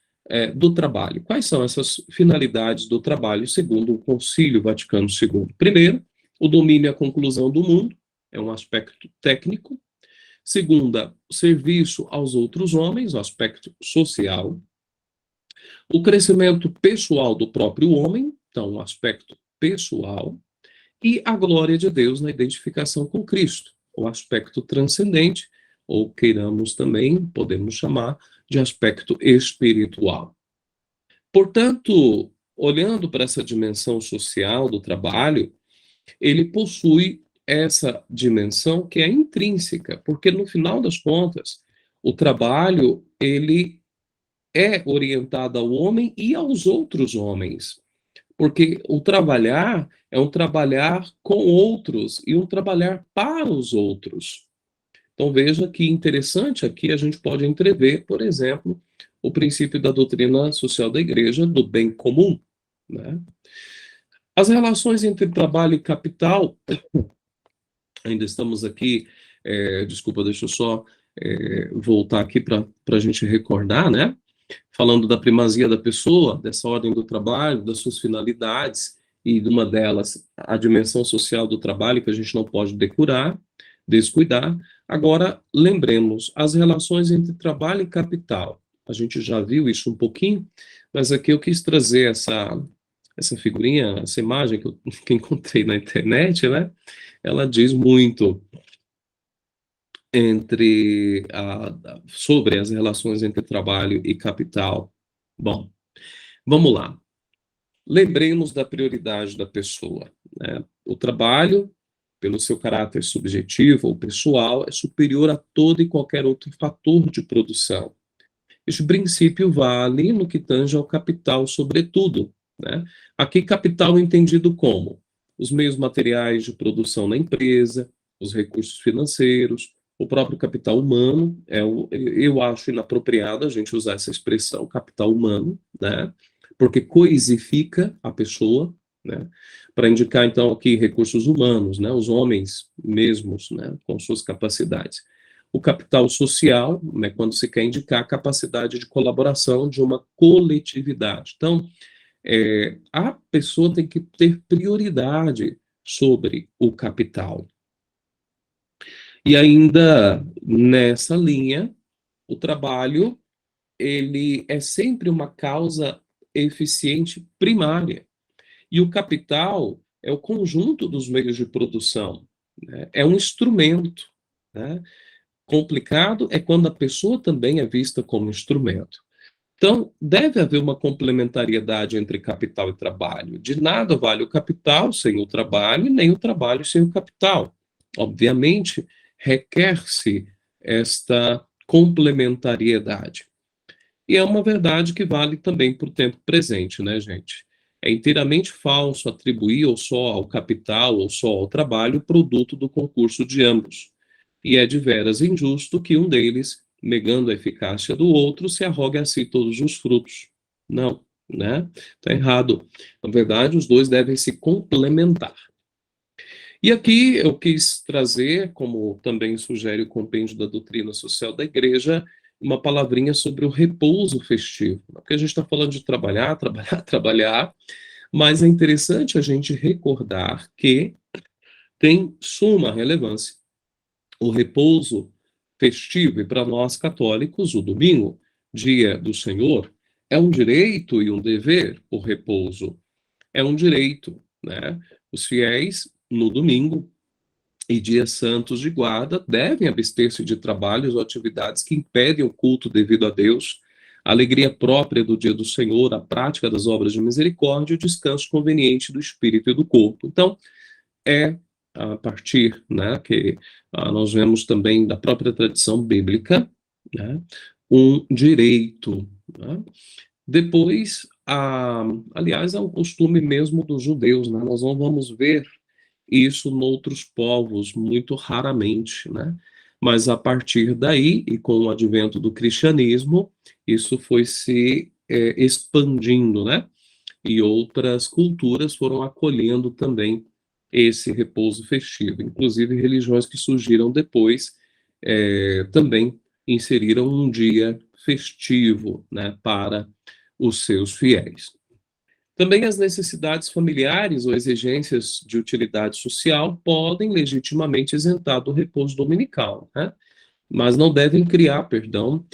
do trabalho. Quais são essas finalidades do trabalho, segundo o Concílio Vaticano II? Primeiro, o domínio e a conclusão do mundo, é um aspecto técnico. Segunda, o serviço aos outros homens, o aspecto social. O crescimento pessoal do próprio homem, então, o aspecto pessoal. E a glória de Deus na identificação com Cristo, o aspecto transcendente, ou queiramos também, podemos chamar de aspecto espiritual. Portanto, olhando para essa dimensão social do trabalho, ele possui essa dimensão que é intrínseca, porque no final das contas, o trabalho ele é orientado ao homem e aos outros homens. Porque o trabalhar é um trabalhar com outros e um trabalhar para os outros. Então veja que interessante aqui a gente pode entrever, por exemplo, o princípio da doutrina social da igreja do bem comum, né? As relações entre trabalho e capital, ainda estamos aqui, desculpa, deixa eu só voltar aqui para a gente recordar, né? Falando da primazia da pessoa, dessa ordem do trabalho, das suas finalidades, e de uma delas, a dimensão social do trabalho, que a gente não pode descuidar. Agora, lembremos, as relações entre trabalho e capital. A gente já viu isso um pouquinho, mas aqui eu quis trazer essa figurinha, essa imagem que encontrei na internet, né? Ela diz muito sobre as relações entre trabalho e capital. Bom, vamos lá. Lembremos da prioridade da pessoa, né? O trabalho, pelo seu caráter subjetivo ou pessoal, é superior a todo e qualquer outro fator de produção. Este princípio vale no que tange ao capital, sobretudo, né? Aqui, capital entendido como os meios materiais de produção na empresa, os recursos financeiros, o próprio capital humano. Eu acho inapropriado a gente usar essa expressão, capital humano, né? Porque coisifica a pessoa, né? Para indicar, então, aqui recursos humanos, né? Os homens mesmos, né? Com suas capacidades. O capital social, né, quando se quer indicar a capacidade de colaboração de uma coletividade. Então, a pessoa tem que ter prioridade sobre o capital. E ainda nessa linha, o trabalho ele é sempre uma causa eficiente primária. E o capital é o conjunto dos meios de produção, né? É um instrumento, né? Complicado é quando a pessoa também é vista como instrumento. Então, deve haver uma complementariedade entre capital e trabalho. De nada vale o capital sem o trabalho, nem o trabalho sem o capital. Obviamente, requer-se esta complementariedade. E é uma verdade que vale também para o tempo presente, né, gente? É inteiramente falso atribuir ou só ao capital ou só ao trabalho o produto do concurso de ambos. E é de veras injusto que um deles, negando a eficácia do outro, se arrogue a si todos os frutos. Não, né? Está errado. Na verdade, os dois devem se complementar. E aqui eu quis trazer, como também sugere o compêndio da doutrina social da igreja, uma palavrinha sobre o repouso festivo. Porque a gente está falando de trabalhar, trabalhar, trabalhar, mas é interessante a gente recordar que tem suma relevância o repouso festivo, e para nós católicos, o domingo, dia do Senhor, é um direito e um dever, o repouso é um direito, né? Os fiéis, no domingo e dias santos de guarda, devem abster-se de trabalhos ou atividades que impedem o culto devido a Deus, a alegria própria do dia do Senhor, a prática das obras de misericórdia e o descanso conveniente do espírito e do corpo. Então, é a partir, né, que nós vemos também da própria tradição bíblica, né, um direito. Né? Depois, aliás, é um costume mesmo dos judeus, né? Nós não vamos ver isso noutros povos, muito raramente, né? Mas a partir daí, e com o advento do cristianismo, isso foi se expandindo, né? E outras culturas foram acolhendo também esse repouso festivo. Inclusive, religiões que surgiram depois também inseriram um dia festivo, né, para os seus fiéis. Também as necessidades familiares ou exigências de utilidade social podem legitimamente isentar do repouso dominical, né? Mas não devem criar, perdão,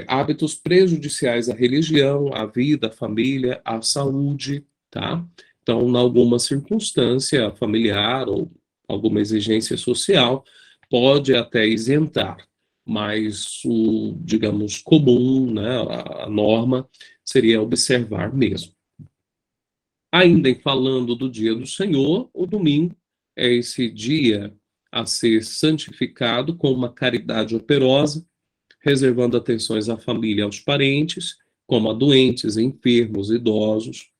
hábitos prejudiciais à religião, à vida, à família, à saúde, tá? Então, em alguma circunstância familiar ou alguma exigência social, pode até isentar, mas o, digamos, comum, né, a norma seria observar mesmo. Ainda em falando do dia do Senhor, o domingo é esse dia a ser santificado com uma caridade operosa, reservando atenções à família e aos parentes, como a doentes, enfermos, idosos.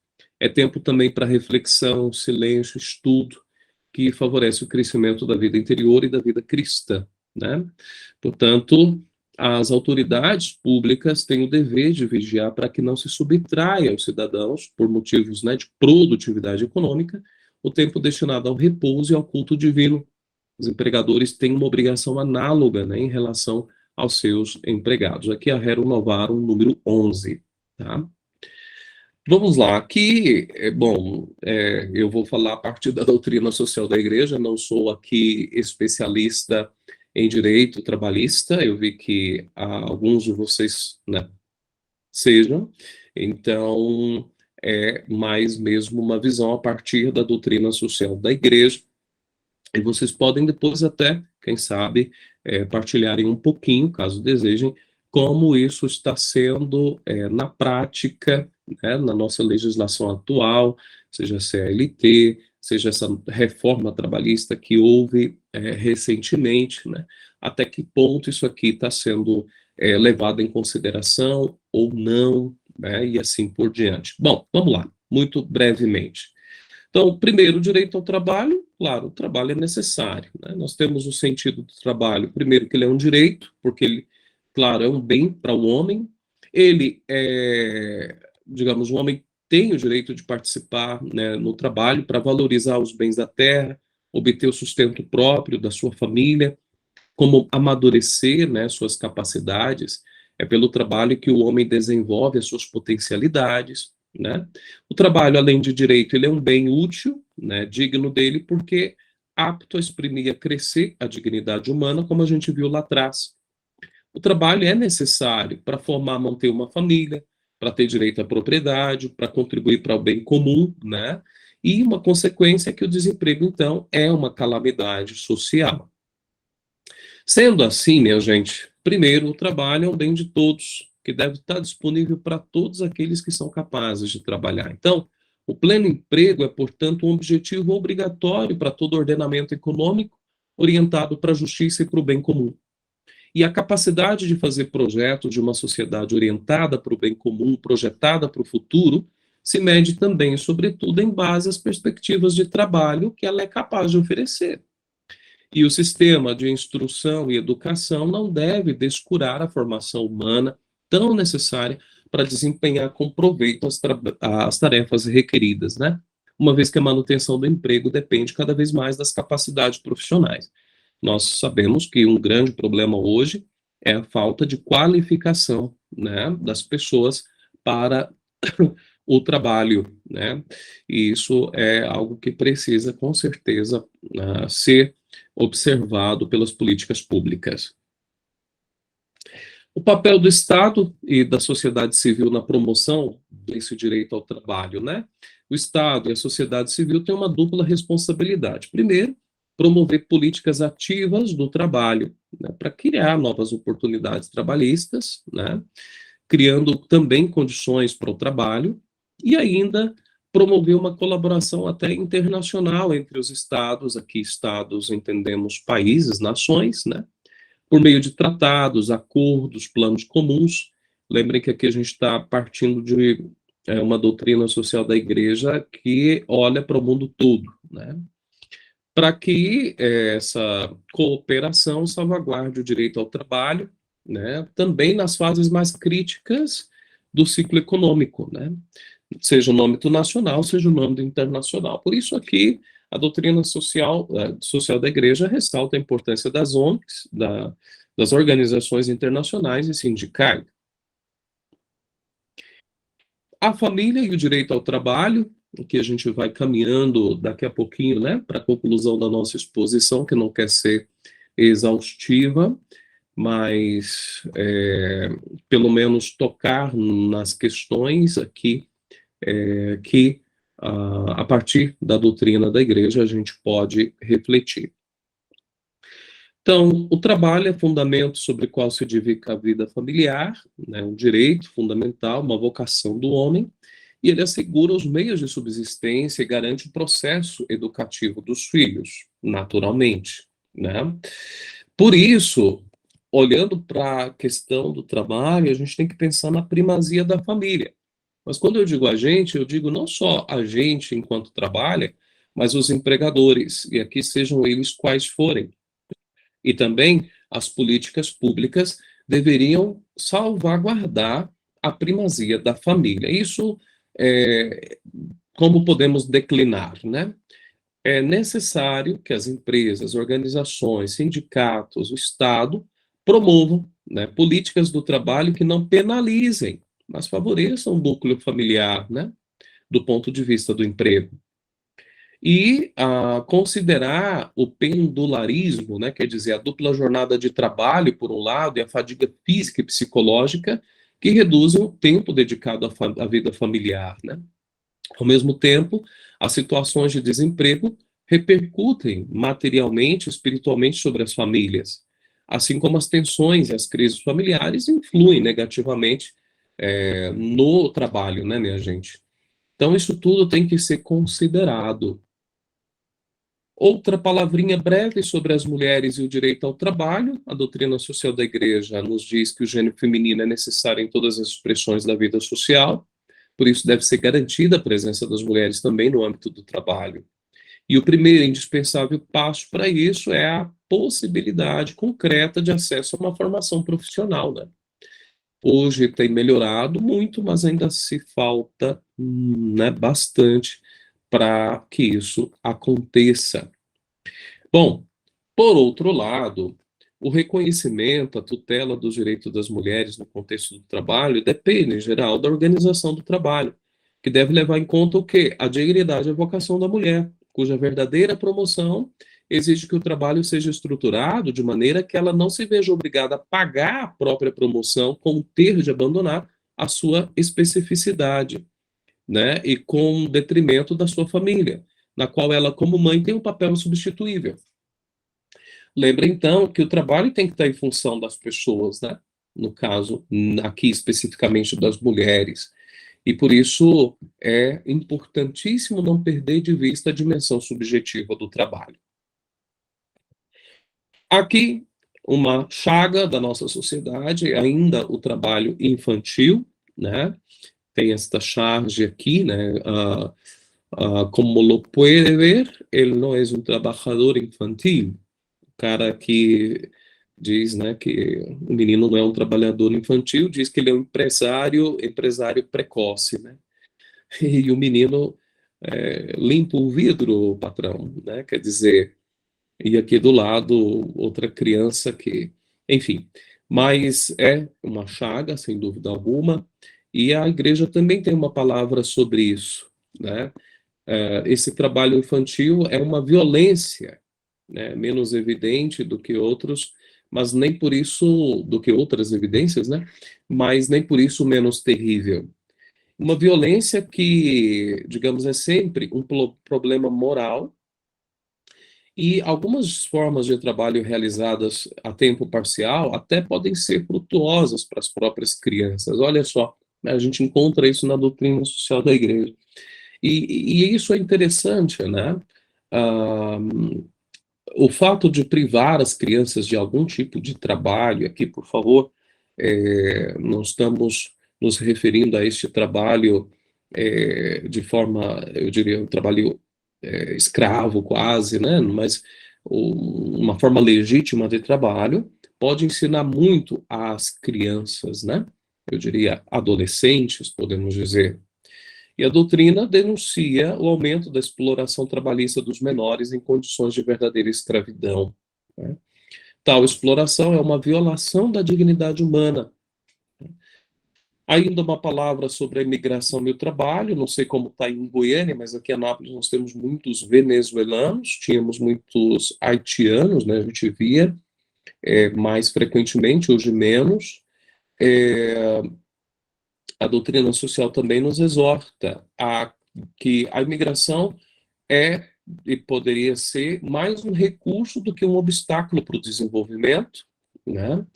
É tempo também para reflexão, silêncio, estudo, que favorece o crescimento da vida interior e da vida cristã, né? Portanto, as autoridades públicas têm o dever de vigiar para que não se subtraia aos cidadãos, por motivos, né, de produtividade econômica, o tempo destinado ao repouso e ao culto divino. Os empregadores têm uma obrigação análoga, né, em relação aos seus empregados. Aqui a Rerum Novarum número 11, tá? Vamos lá, aqui, eu vou falar a partir da doutrina social da igreja, não sou aqui especialista em direito trabalhista, eu vi que alguns de vocês, né, sejam, então é mais mesmo uma visão a partir da doutrina social da igreja, e vocês podem depois até, quem sabe, partilharem um pouquinho, caso desejem, como isso está sendo na prática, né, na nossa legislação atual, seja a CLT, seja essa reforma trabalhista que houve recentemente, né, até que ponto isso aqui está sendo levado em consideração ou não, né, e assim por diante. Bom, vamos lá, muito brevemente. Então, primeiro, o direito ao trabalho, claro, o trabalho é necessário, né? Nós temos o sentido do trabalho, primeiro, que ele é um direito, porque ele, claro, é um bem para o homem, ele é, digamos, o homem tem o direito de participar, né, no trabalho para valorizar os bens da terra, obter o sustento próprio da sua família, como amadurecer, né, suas capacidades, é pelo trabalho que o homem desenvolve as suas potencialidades, né? O trabalho, além de direito, ele é um bem útil, né, digno dele, porque apto a exprimir e a crescer a dignidade humana, como a gente viu lá atrás. O trabalho é necessário para formar, manter uma família, para ter direito à propriedade, para contribuir para o bem comum, né? E uma consequência é que o desemprego, então, é uma calamidade social. Sendo assim, minha gente, primeiro, o trabalho é um bem de todos, que deve estar disponível para todos aqueles que são capazes de trabalhar. Então, o pleno emprego é, portanto, um objetivo obrigatório para todo ordenamento econômico orientado para a justiça e para o bem comum. E a capacidade de fazer projetos de uma sociedade orientada para o bem comum, projetada para o futuro, se mede também, sobretudo, em base às perspectivas de trabalho que ela é capaz de oferecer. E o sistema de instrução e educação não deve descurar a formação humana tão necessária para desempenhar com proveito as tarefas requeridas, né? Uma vez que a manutenção do emprego depende cada vez mais das capacidades profissionais. Nós sabemos que um grande problema hoje é a falta de qualificação, né, das pessoas para o trabalho, né? E isso é algo que precisa, com certeza, ser observado pelas políticas públicas. O papel do Estado e da sociedade civil na promoção desse direito ao trabalho, né? O Estado e a sociedade civil têm uma dupla responsabilidade. Primeiro, promover políticas ativas do trabalho, né, para criar novas oportunidades trabalhistas, né, criando também condições para o trabalho, e ainda promover uma colaboração até internacional entre os estados, aqui estados entendemos países, nações, né, por meio de tratados, acordos, planos comuns. Lembrem que aqui a gente está partindo de uma doutrina social da igreja que olha para o mundo todo, né, para que essa cooperação salvaguarde o direito ao trabalho, né, também nas fases mais críticas do ciclo econômico, né, seja no âmbito nacional, seja no âmbito internacional. Por isso aqui a doutrina social da igreja ressalta a importância das ONGs, das organizações internacionais e sindicais. A família e o direito ao trabalho, que a gente vai caminhando daqui a pouquinho, né, para a conclusão da nossa exposição, que não quer ser exaustiva, mas pelo menos tocar nas questões aqui que a partir da doutrina da igreja a gente pode refletir. Então, o trabalho é fundamento sobre o qual se edifica a vida familiar, né, um direito fundamental, uma vocação do homem, e ele assegura os meios de subsistência e garante o processo educativo dos filhos, naturalmente, né? Por isso, olhando para a questão do trabalho, a gente tem que pensar na primazia da família. Mas quando eu digo a gente, eu digo não só a gente enquanto trabalha, mas os empregadores, e aqui sejam eles quais forem. E também as políticas públicas deveriam salvaguardar a primazia da família. Isso, como podemos declinar, né? É necessário que as empresas, organizações, sindicatos, o Estado promovam, né, políticas do trabalho que não penalizem, mas favoreçam o núcleo familiar, né, do ponto de vista do emprego. E considerar o pendularismo, né, quer dizer, a dupla jornada de trabalho, por um lado, e a fadiga física e psicológica, que reduzem o tempo dedicado à vida familiar, né? Ao mesmo tempo, as situações de desemprego repercutem materialmente, espiritualmente sobre as famílias, assim como as tensões e as crises familiares influem negativamente no trabalho, né, minha gente? Então, isso tudo tem que ser considerado. Outra palavrinha breve sobre as mulheres e o direito ao trabalho. A doutrina social da igreja nos diz que o gênero feminino é necessário em todas as expressões da vida social, por isso deve ser garantida a presença das mulheres também no âmbito do trabalho. E o primeiro indispensável passo para isso é a possibilidade concreta de acesso a uma formação profissional, né? Hoje tem melhorado muito, mas ainda se falta, né, bastante para que isso aconteça. Bom, por outro lado, o reconhecimento, a tutela dos direitos das mulheres no contexto do trabalho depende, em geral, da organização do trabalho, que deve levar em conta o quê? A dignidade e a vocação da mulher, cuja verdadeira promoção exige que o trabalho seja estruturado de maneira que ela não se veja obrigada a pagar a própria promoção com o ter de abandonar a sua especificidade, né? E com detrimento da sua família, na qual ela, como mãe, tem um papel insubstituível. Lembra, então, que o trabalho tem que estar em função das pessoas, né? No caso, aqui especificamente das mulheres. E por isso é importantíssimo não perder de vista a dimensão subjetiva do trabalho. Aqui, uma chaga da nossa sociedade, ainda o trabalho infantil, né? Tem esta charge aqui, né? Como lo puede ver, ele não é um trabalhador infantil. O cara que diz, né, que o menino não é um trabalhador infantil, diz que ele é um empresário precoce, né? E o menino limpa o vidro, patrão, né? Quer dizer, e aqui do lado outra criança que, enfim, mas é uma chaga, sem dúvida alguma, e a igreja também tem uma palavra sobre isso, né? Esse trabalho infantil é uma violência, né, menos evidente do que outros, mas nem por isso, do que outras evidências, né? Mas nem por isso menos terrível. Uma violência que, digamos, é sempre um problema moral, e algumas formas de trabalho realizadas a tempo parcial até podem ser frutuosas para as próprias crianças. Olha só, né, a gente encontra isso na doutrina social da igreja. E isso é interessante, né? Ah, o fato de privar as crianças de algum tipo de trabalho, aqui, por favor, não estamos nos referindo a este trabalho de forma, eu diria, um trabalho escravo quase, né? Mas uma forma legítima de trabalho pode ensinar muito às crianças, né? Eu diria adolescentes, podemos dizer. E a doutrina denuncia o aumento da exploração trabalhista dos menores em condições de verdadeira escravidão, né? Tal exploração é uma violação da dignidade humana. Ainda uma palavra sobre a imigração e o trabalho, não sei como está em Goiânia, mas aqui em Anápolis nós temos muitos venezuelanos, tínhamos muitos haitianos, né, a gente via mais frequentemente, hoje menos. É, a doutrina social também nos exorta a que a imigração é e poderia ser mais um recurso do que um obstáculo para o desenvolvimento, né?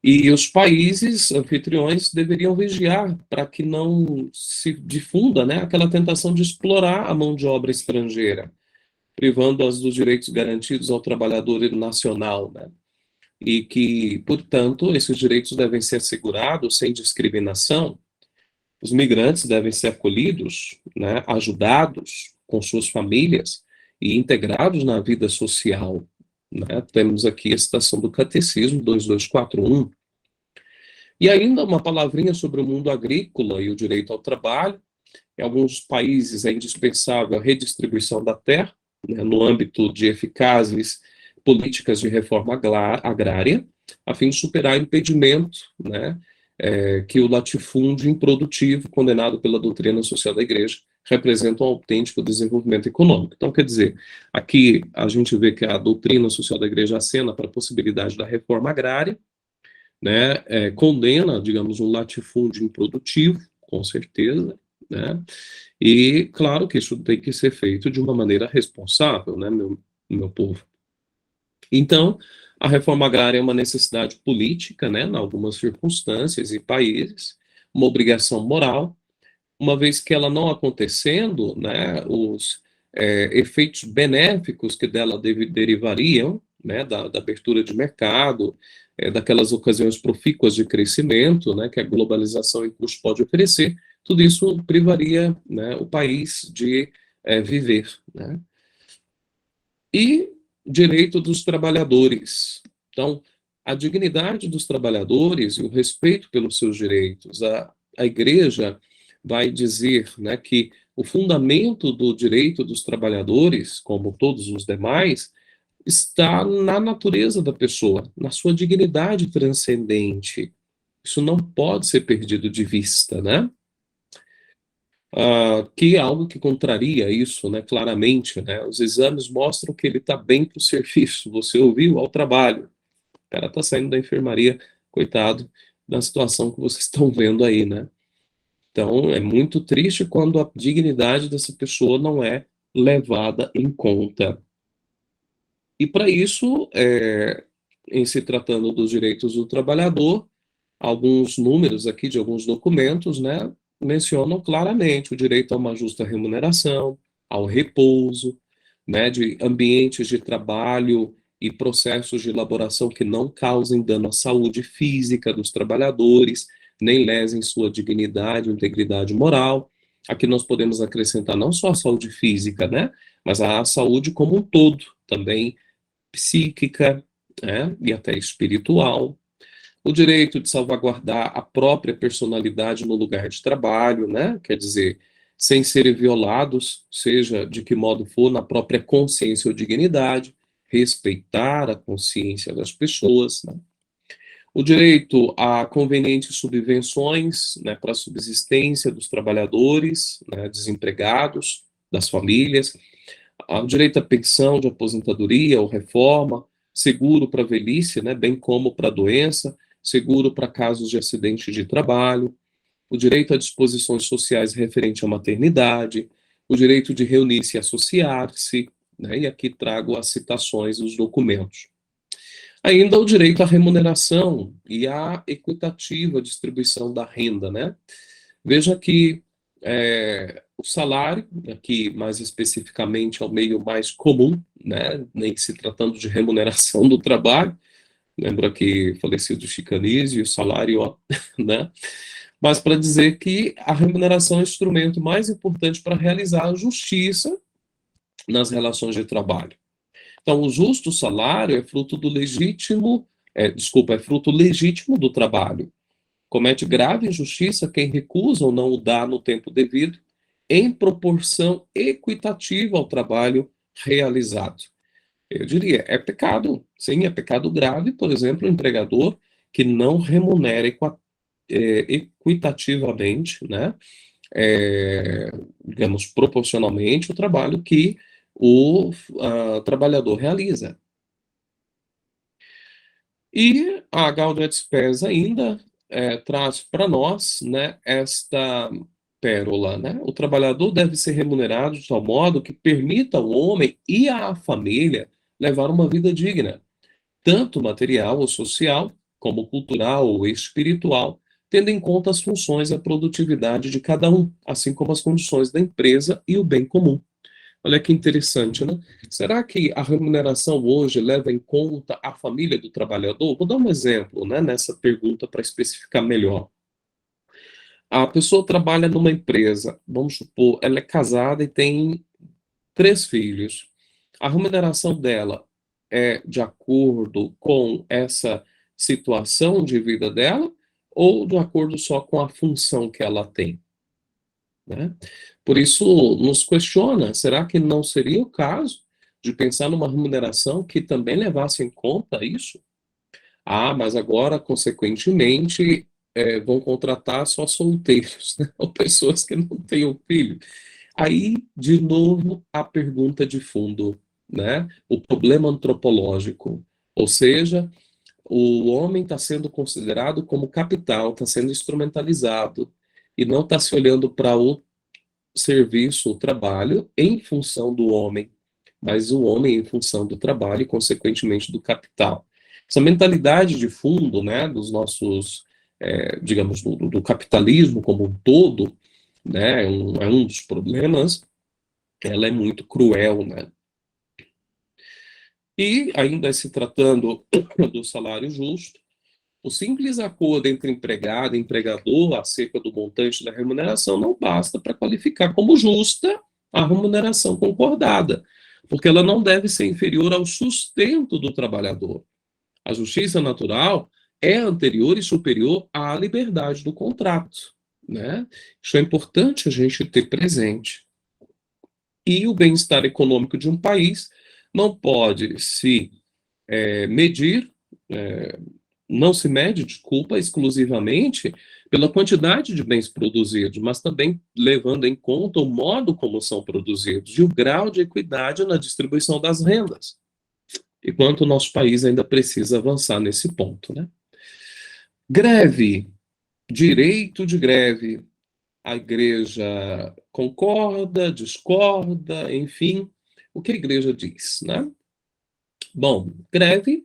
E os países anfitriões deveriam vigiar para que não se difunda, né, aquela tentação de explorar a mão de obra estrangeira, privando-as dos direitos garantidos ao trabalhador nacional, né? E que, portanto, esses direitos devem ser assegurados sem discriminação. Os migrantes devem ser acolhidos, né, ajudados com suas famílias e integrados na vida social, né? Temos aqui a citação do Catecismo 2241. E ainda uma palavrinha sobre o mundo agrícola e o direito ao trabalho. Em alguns países é indispensável a redistribuição da terra, né, no âmbito de eficazes políticas de reforma agrária, a fim de superar impedimento, né, que o latifúndio improdutivo, condenado pela doutrina social da igreja, representa um autêntico desenvolvimento econômico. Então, quer dizer, aqui a gente vê que a doutrina social da igreja acena para a possibilidade da reforma agrária, né, condena, digamos, um latifúndio improdutivo, com certeza, né, e claro que isso tem que ser feito de uma maneira responsável, né, meu povo. Então, a reforma agrária é uma necessidade política, né, em algumas circunstâncias e países, uma obrigação moral, uma vez que ela não acontecendo, né, os efeitos benéficos que dela derivariam, né, da abertura de mercado, daquelas ocasiões profícuas de crescimento, né, que a globalização em curso pode oferecer, tudo isso privaria, né, o país de viver, né? E direito dos trabalhadores. Então, a dignidade dos trabalhadores e o respeito pelos seus direitos. A igreja vai dizer, né, que o fundamento do direito dos trabalhadores, como todos os demais, está na natureza da pessoa, na sua dignidade transcendente. Isso não pode ser perdido de vista, né? Que é algo que contraria isso, né, claramente, né? Os exames mostram que ele está bem para o serviço, você ouviu? Ao trabalho. O cara está saindo da enfermaria, coitado, na situação que vocês estão vendo aí, né? Então, é muito triste quando a dignidade dessa pessoa não é levada em conta. E para isso, em se tratando dos direitos do trabalhador, alguns números aqui de alguns documentos, né, mencionam claramente o direito a uma justa remuneração, ao repouso, né, de ambientes de trabalho e processos de elaboração que não causem dano à saúde física dos trabalhadores, nem lesem sua dignidade, integridade moral. Aqui nós podemos acrescentar não só a saúde física, né, mas a saúde como um todo, também psíquica, né, e até espiritual, o direito de salvaguardar a própria personalidade no lugar de trabalho, né, quer dizer, sem serem violados, seja de que modo for, na própria consciência ou dignidade, respeitar a consciência das pessoas, né? O direito a convenientes subvenções, né, para a subsistência dos trabalhadores, né, desempregados, das famílias, o direito à pensão de aposentadoria ou reforma, seguro para velhice, né, bem como para doença, seguro para casos de acidente de trabalho, o direito a disposições sociais referente à maternidade, o direito de reunir-se e associar-se, né, e aqui trago as citações dos documentos. Ainda o direito à remuneração e à equitativa distribuição da renda, né? Veja que o salário, aqui mais especificamente é o meio mais comum, né, nem se tratando de remuneração do trabalho, lembro aqui falecido Chicanísio, o salário, ó, né, mas para dizer que a remuneração é o instrumento mais importante para realizar a justiça nas relações de trabalho. Então, o justo salário é fruto do legítimo, é fruto legítimo do trabalho. Comete grave injustiça quem recusa ou não o dá no tempo devido, em proporção equitativa ao trabalho realizado. Eu diria, é pecado, sim, é pecado grave, por exemplo, o empregador que não remunera equitativamente, né, digamos, proporcionalmente o trabalho que o trabalhador realiza. E a Gaudium et Spes ainda traz para nós, né, esta pérola, né? O trabalhador deve ser remunerado de tal modo que permita ao homem e à família levar uma vida digna, tanto material ou social, como cultural ou espiritual, tendo em conta as funções e a produtividade de cada um, assim como as condições da empresa e o bem comum. Olha que interessante, né? Será que a remuneração hoje leva em conta a família do trabalhador? Vou dar um exemplo, né, nessa pergunta para especificar melhor. A pessoa trabalha numa empresa, vamos supor, ela é casada e tem 3 filhos. A remuneração dela é de acordo com essa situação de vida dela ou de acordo só com a função que ela tem, né? Por isso, nos questiona, será que não seria o caso de pensar numa remuneração que também levasse em conta isso? Ah, mas agora, consequentemente, vão contratar só solteiros, né? Ou pessoas que não tenham filho. Aí, de novo, a pergunta de fundo, né? O problema antropológico. Ou seja, o homem está sendo considerado como capital, está sendo instrumentalizado, e não está se olhando para o serviço, o trabalho, em função do homem, mas o homem em função do trabalho e, consequentemente, do capital. Essa mentalidade de fundo, né, dos nossos, digamos, do capitalismo como um todo, né, é um dos problemas, ela é muito cruel, né? E, ainda se tratando do salário justo, o simples acordo entre empregado e empregador acerca do montante da remuneração não basta para qualificar como justa a remuneração concordada, porque ela não deve ser inferior ao sustento do trabalhador. A justiça natural é anterior e superior à liberdade do contrato, né? Isso é importante a gente ter presente. E o bem-estar econômico de um país não pode se medir, é, não se mede, desculpa, exclusivamente pela quantidade de bens produzidos, mas também levando em conta o modo como são produzidos e o grau de equidade na distribuição das rendas. E quanto o nosso país ainda precisa avançar nesse ponto, né? Greve, direito de greve. A igreja concorda, discorda, enfim, o que a igreja diz, né? Bom, greve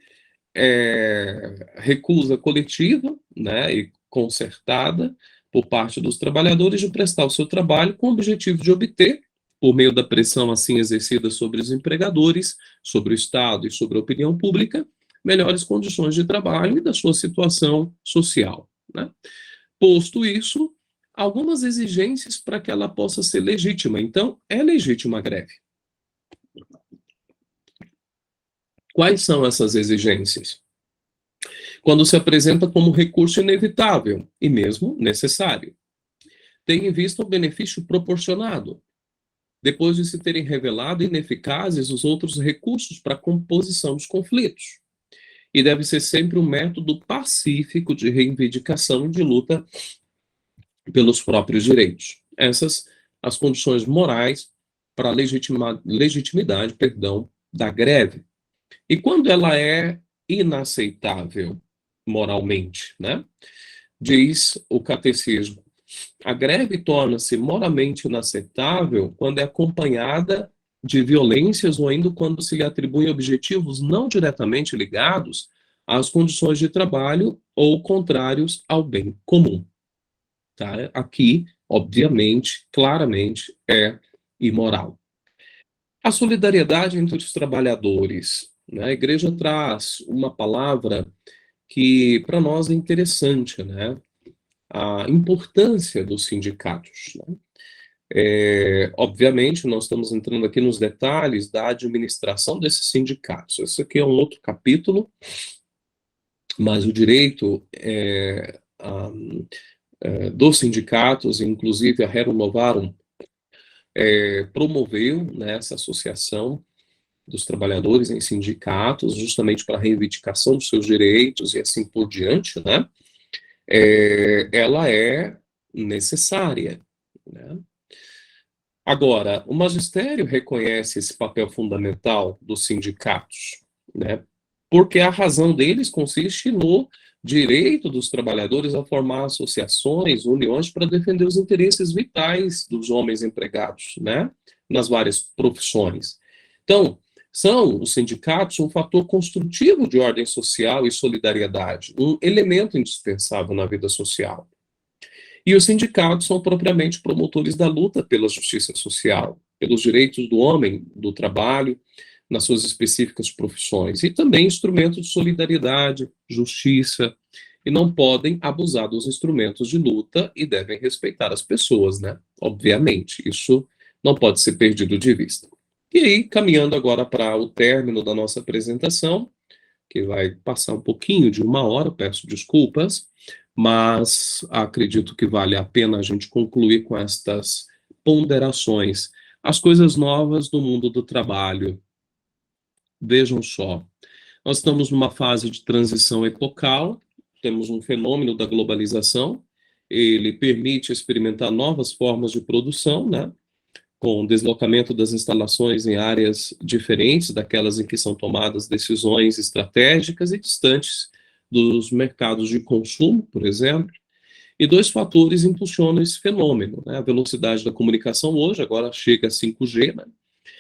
é recusa coletiva, né, e concertada por parte dos trabalhadores de prestar o seu trabalho com o objetivo de obter, por meio da pressão assim exercida sobre os empregadores, sobre o Estado e sobre a opinião pública, melhores condições de trabalho e da sua situação social, né? Posto isso, algumas exigências para que ela possa ser legítima. Então, é legítima a greve. Quais são essas exigências? Quando se apresenta como recurso inevitável e mesmo necessário. Tem em vista o benefício proporcionado, depois de se terem revelado ineficazes os outros recursos para a composição dos conflitos. E deve ser sempre um método pacífico de reivindicação e de luta pelos próprios direitos. Essas as condições morais para a legitimidade, perdão, da greve. E quando ela é inaceitável moralmente, né? Diz o catecismo, a greve torna-se moralmente inaceitável quando é acompanhada de violências ou ainda quando se lhe atribuem objetivos não diretamente ligados às condições de trabalho ou contrários ao bem comum. Tá? Aqui, obviamente, claramente, é imoral. A solidariedade entre os trabalhadores. Né? A igreja traz uma palavra que para nós é interessante, né? A importância dos sindicatos. Né? Obviamente, nós estamos entrando aqui nos detalhes da administração desses sindicatos. Esse aqui é um outro capítulo, mas o direito dos sindicatos, inclusive a Rerum Novarum, promoveu, né, essa associação dos trabalhadores em sindicatos, justamente para a reivindicação dos seus direitos e assim por diante, né? Ela é necessária, né? Agora, o magistério reconhece esse papel fundamental dos sindicatos, né? Porque a razão deles consiste no direito dos trabalhadores a formar associações, uniões para defender os interesses vitais dos homens empregados, né? Nas várias profissões. Então, são os sindicatos um fator construtivo de ordem social e solidariedade, um elemento indispensável na vida social. E os sindicatos são propriamente promotores da luta pela justiça social, pelos direitos do homem, do trabalho, nas suas específicas profissões, e também instrumentos de solidariedade, justiça, e não podem abusar dos instrumentos de luta e devem respeitar as pessoas, né? Obviamente, isso não pode ser perdido de vista. E aí, caminhando agora para o término da nossa apresentação, que vai passar um pouquinho de uma hora, peço desculpas, mas acredito que vale a pena a gente concluir com estas ponderações. As coisas novas do mundo do trabalho. Vejam só, nós estamos numa fase de transição epocal, temos um fenômeno da globalização, ele permite experimentar novas formas de produção, né? Com o deslocamento das instalações em áreas diferentes daquelas em que são tomadas decisões estratégicas e distantes dos mercados de consumo, por exemplo. E dois fatores impulsionam esse fenômeno, né? A velocidade da comunicação hoje, agora chega a 5G, né?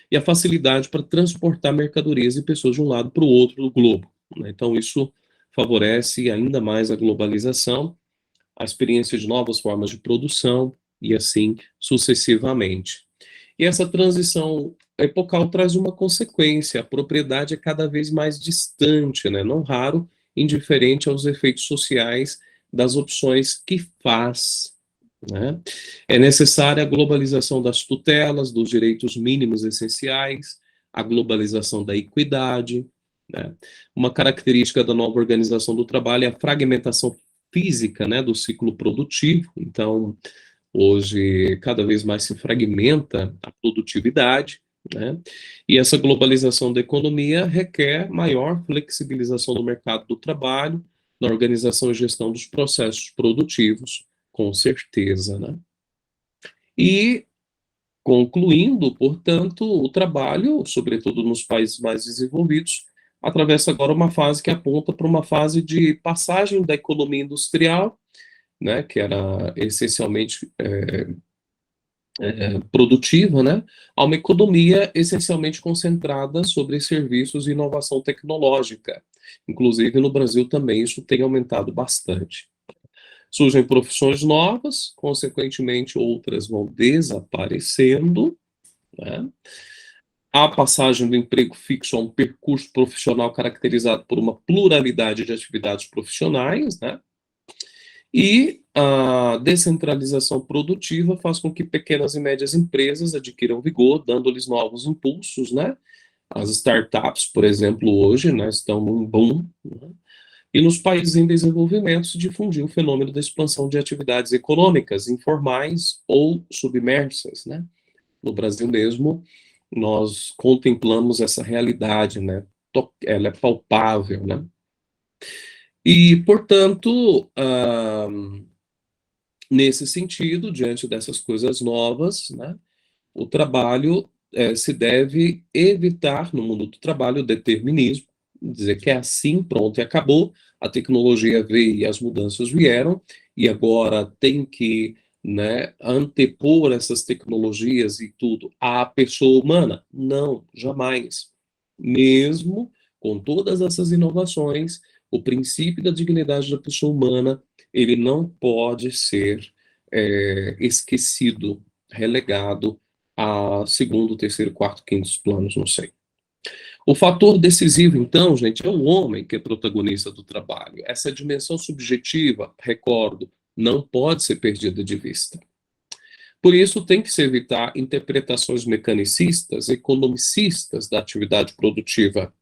E a facilidade para transportar mercadorias e pessoas de um lado para o outro do globo, né? Então, isso favorece ainda mais a globalização, a experiência de novas formas de produção e assim sucessivamente. E essa transição epocal traz uma consequência, a propriedade é cada vez mais distante, né? Não raro, indiferente aos efeitos sociais das opções que faz. Né? É necessária a globalização das tutelas, dos direitos mínimos essenciais, a globalização da equidade. Né? Uma característica da nova organização do trabalho é a fragmentação física, né, do ciclo produtivo. Então, hoje, cada vez mais se fragmenta a produtividade, né? E essa globalização da economia requer maior flexibilização do mercado do trabalho, na organização e gestão dos processos produtivos, com certeza, né? E, concluindo, portanto, o trabalho, sobretudo nos países mais desenvolvidos, atravessa agora uma fase que aponta para uma fase de passagem da economia industrial, né, que era essencialmente produtiva, né, a uma economia essencialmente concentrada sobre serviços e inovação tecnológica. Inclusive, no Brasil também isso tem aumentado bastante. Surgem profissões novas, consequentemente, outras vão desaparecendo, né? A passagem do emprego fixo a um percurso profissional caracterizado por uma pluralidade de atividades profissionais, né? E a descentralização produtiva faz com que pequenas e médias empresas adquiram vigor, dando-lhes novos impulsos, né? As startups, por exemplo, hoje, né, estão num boom, né? E nos países em desenvolvimento se difundiu o fenômeno da expansão de atividades econômicas informais ou submersas, né? No Brasil mesmo, nós contemplamos essa realidade, né? Ela é palpável, né? E, portanto, nesse sentido, diante dessas coisas novas, né, o trabalho se deve evitar, no mundo do trabalho, o determinismo, dizer que é assim, pronto, e acabou, a tecnologia veio e as mudanças vieram, e agora tem que, né, antepor essas tecnologias e tudo à pessoa humana? Não, jamais. Mesmo com todas essas inovações, o princípio da dignidade da pessoa humana, ele não pode ser esquecido, relegado a segundo, terceiro, quarto, quinto planos, não sei. O fator decisivo, então, gente, é o homem que é protagonista do trabalho. Essa dimensão subjetiva, recordo, não pode ser perdida de vista. Por isso, tem que se evitar interpretações mecanicistas, economicistas da atividade produtiva.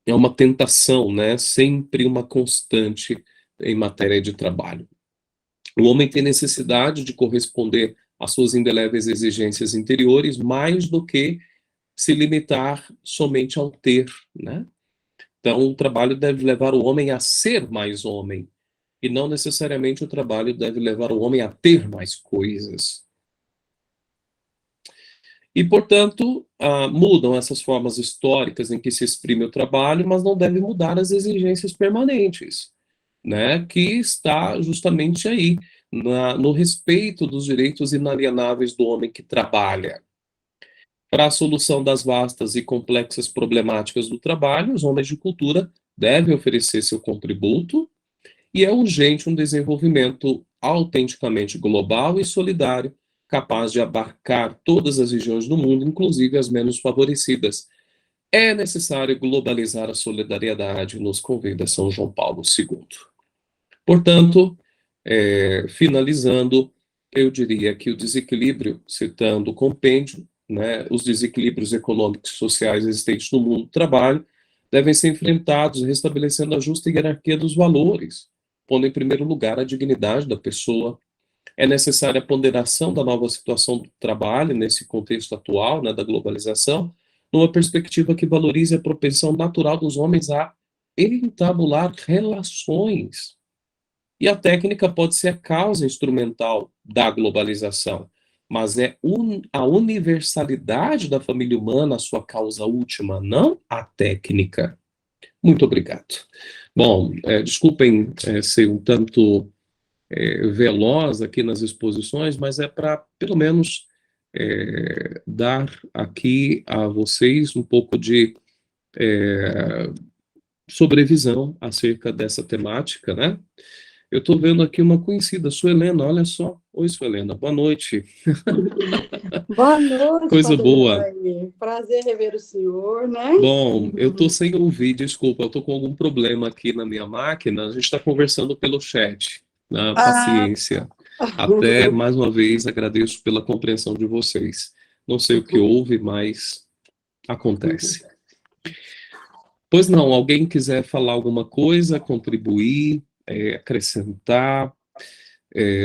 É uma tentação, né? Sempre uma constante em matéria de trabalho. O homem tem necessidade de corresponder às suas indeléveis exigências interiores mais do que se limitar somente ao ter, né? Então, o trabalho deve levar o homem a ser mais homem, e não necessariamente o trabalho deve levar o homem a ter mais coisas. E, portanto, mudam essas formas históricas em que se exprime o trabalho, mas não deve mudar as exigências permanentes, né? Que está justamente aí, no respeito dos direitos inalienáveis do homem que trabalha. Para a solução das vastas e complexas problemáticas do trabalho, os homens de cultura devem oferecer seu contributo e é urgente um desenvolvimento autenticamente global e solidário, capaz de abarcar todas as regiões do mundo, inclusive as menos favorecidas. É necessário globalizar a solidariedade, nos convida São João Paulo II. Portanto, finalizando, eu diria que o desequilíbrio, citando o compêndio, né, os desequilíbrios econômicos e sociais existentes no mundo do trabalho devem ser enfrentados restabelecendo a justa hierarquia dos valores, pondo em primeiro lugar a dignidade da pessoa. É necessária a ponderação da nova situação do trabalho nesse contexto atual, né, da globalização, numa perspectiva que valorize a propensão natural dos homens a entabular relações. E a técnica pode ser a causa instrumental da globalização, mas é a universalidade da família humana a sua causa última, não a técnica. Muito obrigado. Bom, desculpem ser um tanto veloz aqui nas exposições, mas é para, pelo menos, dar aqui a vocês um pouco de sobrevisão acerca dessa temática, né? Eu estou vendo aqui uma conhecida, Suelena, olha só. Oi, Suelena, boa noite. Boa noite, Coisa Padre boa. Jair. Prazer rever o senhor, né? Bom, eu estou sem ouvir, desculpa, eu estou com algum problema aqui na minha máquina, a gente está conversando pelo chat, na Ah, paciência. Até, mais uma vez, agradeço pela compreensão de vocês. Não sei o que houve, mas acontece. Pois não, alguém quiser falar alguma coisa, contribuir, acrescentar,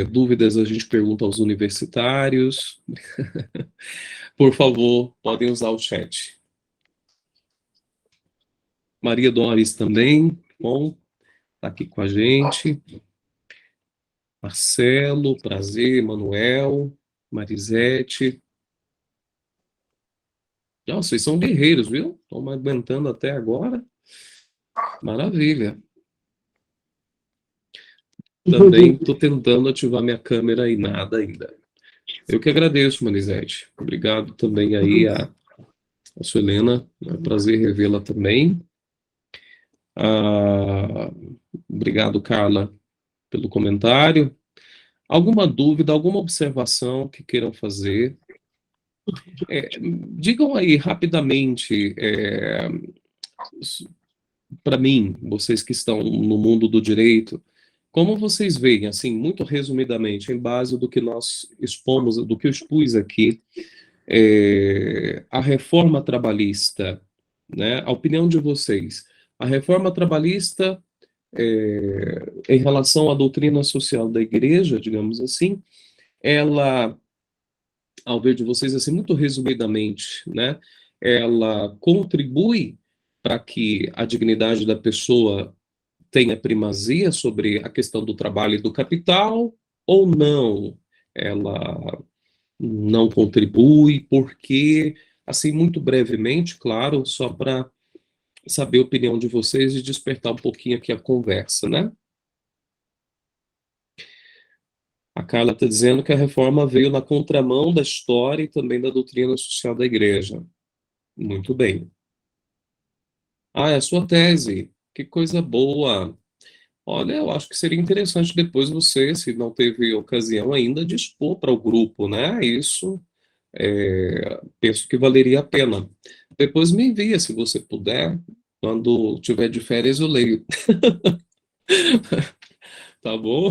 dúvidas a gente pergunta aos universitários. Por favor, podem usar o chat. Maria Doris também, bom, está aqui com a gente. Marcelo, prazer, Manuel, Marisete. Nossa, vocês são guerreiros, viu? Estão me aguentando até agora. Maravilha. Também estou tentando ativar minha câmera e nada ainda. Eu que agradeço, Manisete. Obrigado também aí a Suelena. É um prazer revê-la também. Ah, obrigado, Carla, pelo comentário. Alguma dúvida, alguma observação que queiram fazer? Digam aí rapidamente, para mim, vocês que estão no mundo do direito, como vocês veem, assim, muito resumidamente, em base do que nós expomos, do que eu expus aqui, a reforma trabalhista, né? A opinião de vocês. A reforma trabalhista, em relação à doutrina social da igreja, digamos assim, ela, ao ver de vocês, assim, muito resumidamente, né? Ela contribui para que a dignidade da pessoa tenha primazia sobre a questão do trabalho e do capital, ou não? Ela não contribui, porque, assim, muito brevemente, claro, só para saber a opinião de vocês e despertar um pouquinho aqui a conversa, né? A Carla está dizendo que a reforma veio na contramão da história e também da doutrina social da igreja. Muito bem. Ah, é a sua tese. Que coisa boa. Olha, eu acho que seria interessante depois você, se não teve ocasião ainda, de expor para o grupo, né? Isso, penso que valeria a pena. Depois me envia, se você puder. Quando tiver de férias, eu leio. Tá bom?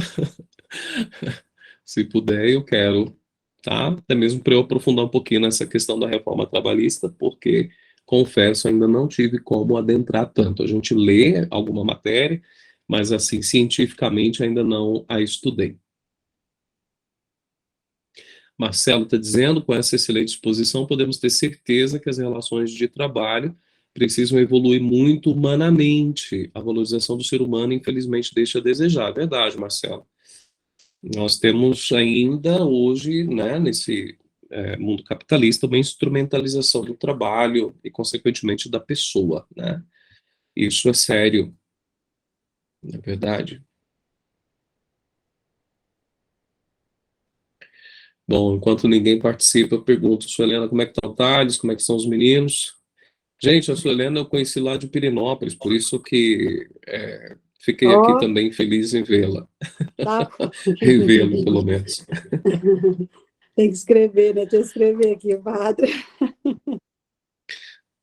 Se puder, eu quero, tá? Até mesmo para eu aprofundar um pouquinho nessa questão da reforma trabalhista, porque, confesso, ainda não tive como adentrar tanto. A gente lê alguma matéria, mas, assim, cientificamente ainda não a estudei. Marcelo está dizendo, com essa excelente exposição, podemos ter certeza que as relações de trabalho precisam evoluir muito humanamente. A valorização do ser humano, infelizmente, deixa a desejar. É verdade, Marcelo. Nós temos ainda hoje, né, nesse mundo capitalista, uma instrumentalização do trabalho e, consequentemente, da pessoa, né? Isso é sério, é verdade. Bom, enquanto ninguém participa, eu pergunto, Suelena, como é que está o Thales, como é que estão os meninos? Gente, a Suelena eu conheci lá de Pirenópolis, por isso que fiquei aqui Ó, também feliz em vê-la, tá. revê-lo, pelo menos. Tem que escrever, né? Deixa eu escrever aqui, padre.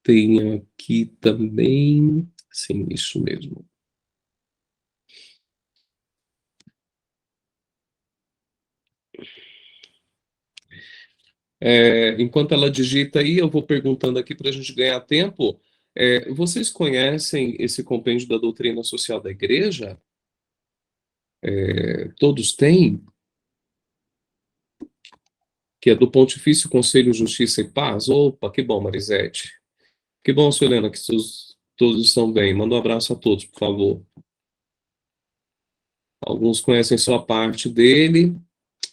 Tem aqui também, sim, isso mesmo. Enquanto ela digita aí, eu vou perguntando aqui para a gente ganhar tempo. Vocês conhecem esse compêndio da doutrina social da igreja? Todos têm? Que é do Pontifício Conselho Justiça e Paz? Opa, que bom, Marisete. Que bom, Suelena, que todos estão bem. Manda um abraço a todos, por favor. Alguns conhecem só a parte dele.